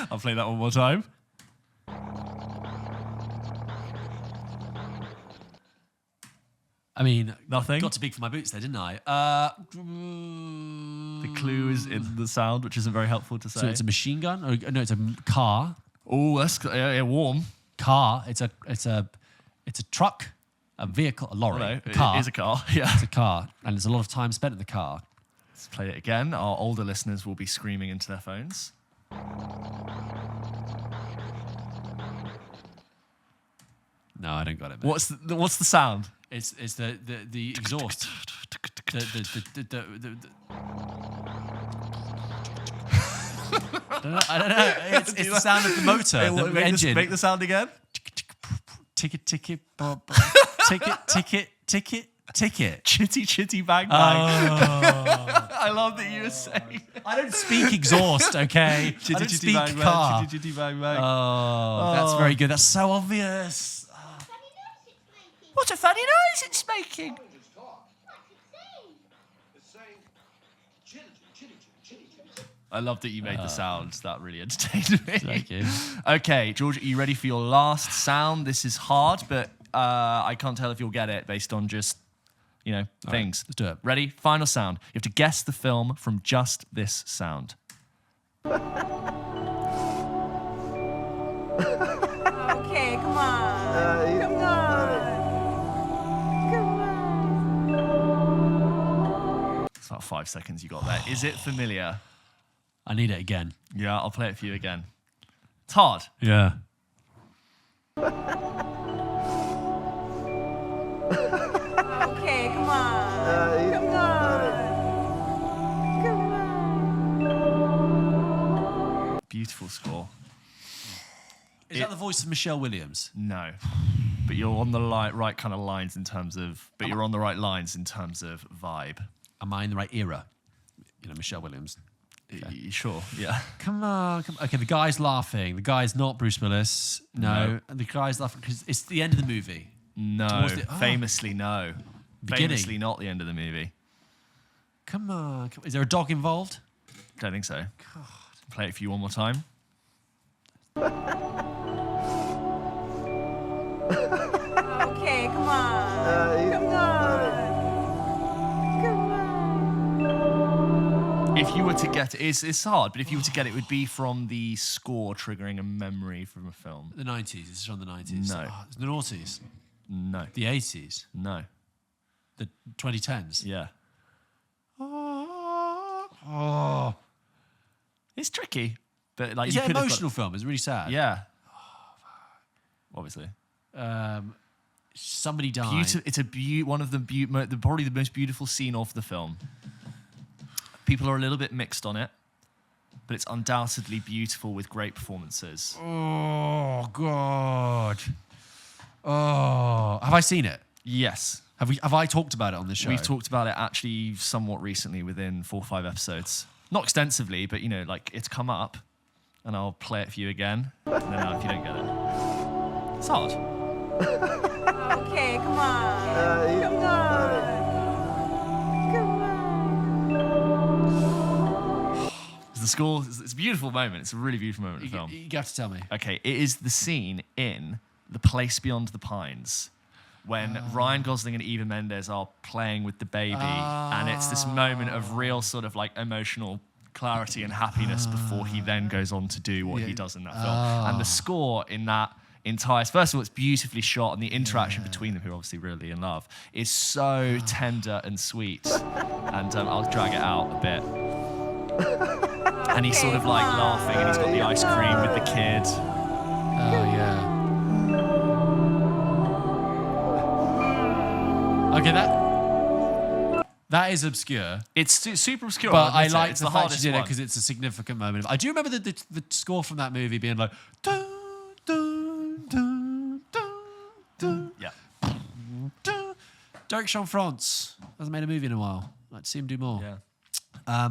I'll play that one more time. I mean, Nothing? Got too big for my boots there, didn't I? The clue is in the sound, which isn't very helpful to say. So it's a machine gun? Or, no, it's a car. Oh, that's warm. Car. It's a truck, a vehicle, a lorry, Hello. a car. It is a car. Yeah. It's a car, and there's a lot of time spent in the car. Let's play it again. Our older listeners will be screaming into their phones. No, I don't got it. What's the sound? It's the exhaust. I don't know. It's the sound of the motor, the engine. Make the sound again. Ticket, ticket, ticket. Chitty chitty bang bang. I love that you were saying. I don't speak exhaust, okay? I don't speak bang car. bang. Chitty chitty bang bang. Oh, that's very good. That's so obvious. What a funny noise it's making. I love that you made the sounds. That really entertained me. Thank you. Okay, George, are you ready for your last sound? This is hard, but I can't tell if you'll get it based on just, things. Right, let's do it. Ready? Final sound. You have to guess the film from just this sound. Okay, come on. Come on. It's about 5 seconds you got there. Is it familiar? I need it again. Yeah, I'll play it for you again. It's hard. Yeah. Okay, come on. Come on. Come on. Beautiful score. Is that the voice of Michelle Williams? No. But you're on the right kind of lines in terms of... But you're on the right lines in terms of vibe. Am I in the right era? Michelle Williams. Okay. Sure, yeah. Come on. Okay, the guy's laughing. The guy's not Bruce Willis. No. And the guy's laughing because it's the end of the movie. No. Famously, no. Beginning. Famously not the end of the movie. Come on. Is there a dog involved? Don't think so. God. Play it for you one more time. Okay, come on. Come on. Come on. If you were to get it, it's hard, but if you were to get it, it would be from the score triggering a memory from a film. The 90s. It's from the 90s. No. It's the noughties. No. The 80s. No. The 2010s. Yeah. Oh. It's tricky. But like, Is you it an could have emotional film? It's really sad. Yeah. Obviously. Somebody died. It's one of the probably the most beautiful scene of the film. People are a little bit mixed on it, but it's undoubtedly beautiful with great performances. Oh God. Oh, have I seen it? Yes. Have I talked about it on the show? We've talked about it actually somewhat recently, within 4 or 5 episodes. Not extensively, but you know, like it's come up, and I'll play it for you again. And then if you don't get it, it's hard. Okay, come on. Come on. The score, it's a beautiful moment. It's a really beautiful moment in the film. You have to tell me. Okay, it is the scene in The Place Beyond the Pines when Ryan Gosling and Eva Mendes are playing with the baby, and it's this moment of real sort of like emotional clarity and happiness before he then goes on to do what he does in that film. And the score in that entire, first of all, it's beautifully shot, and the interaction between them, who are obviously really in love, is so tender and sweet. And I'll drag it out a bit. And he's sort of like laughing, and he's got the ice cream with the kid. Oh yeah. Okay, that is obscure. It's super obscure, but I like it's the the fact you hardest did it one. because it's a significant moment. I do remember the score from that movie being like, dun, dun, dun, dun, dun, Yeah. dun. Derek Jean-France hasn't made a movie in a while. I'd like to see him do more. Yeah.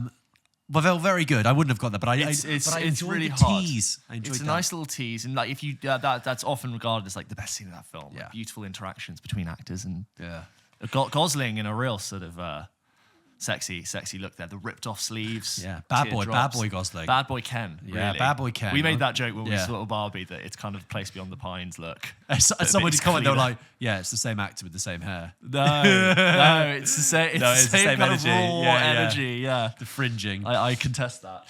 But they're very good. I wouldn't have got that, but I It's enjoyed really the hard. tease. I enjoyed It's a that. nice little tease, and like if you that's often regarded as like the best scene of that film. Yeah. Like, beautiful interactions between actors, and Yeah. Gosling in a real sort of sexy look there. The ripped off sleeves. Yeah, bad boy Gosling. Bad boy Ken. Yeah, really. bad boy Ken. We made that joke when we Yeah. saw Barbie that it's kind of Place Beyond the Pines look. Somebody's comment, they were cleaner. like, yeah, it's the same actor with the same hair. No, it's the same. It's, No, the same kind energy. of raw Yeah. energy. Yeah, The fringing. I contest that.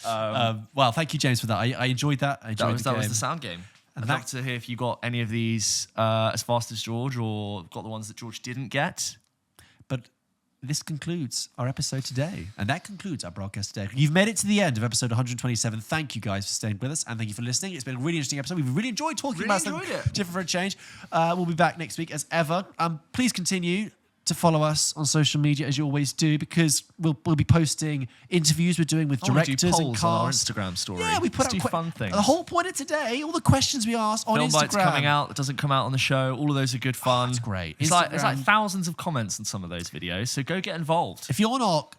Well, thank you, James, for that. I enjoyed that. I enjoyed that was game. the sound game. And I'd that- love to hear if you got any of these as fast as George, or got the ones that George didn't get. But this concludes our episode today. And that concludes our broadcast today. You've made it to the end of episode 127. Thank you guys for staying with us, and thank you for listening. It's been a really interesting episode. We've really enjoyed talking about something different for a change. We'll be back next week as ever. Please continue to follow us on social media as you always do, because we'll be posting interviews we're doing with directors and polls on our cast. Instagram story. Yeah, we put Let's out do fun things. The whole point of today, all the questions we asked on Film Instagram. Bites coming out that doesn't come out on the show. All of those are good fun. It's great. It's like Instagram- thousands of comments on some of those videos. So go get involved. If you're not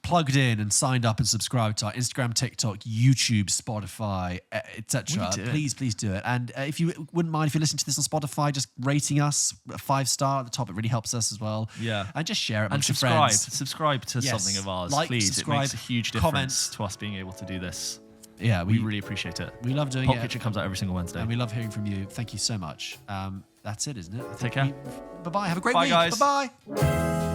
plugged in and signed up and subscribed to our Instagram, TikTok, YouTube, Spotify, etc., Will you do it? please do it. And if you wouldn't mind, if you're listening to this on Spotify, just rating us a 5-star at the top. It really helps us as well. Yeah. And just share it And amongst your subscribe. friends. Subscribe to Yes. something of ours, Like, please. subscribe, It makes a huge comment. difference to us being able to do this. Yeah, We really appreciate it. we love doing Pulp it. Kitchen comes out every single Wednesday. And we love hearing from you. Thank you so much. That's it, isn't it? Take care. Bye-bye. Have a great Bye, week. guys. Bye-bye.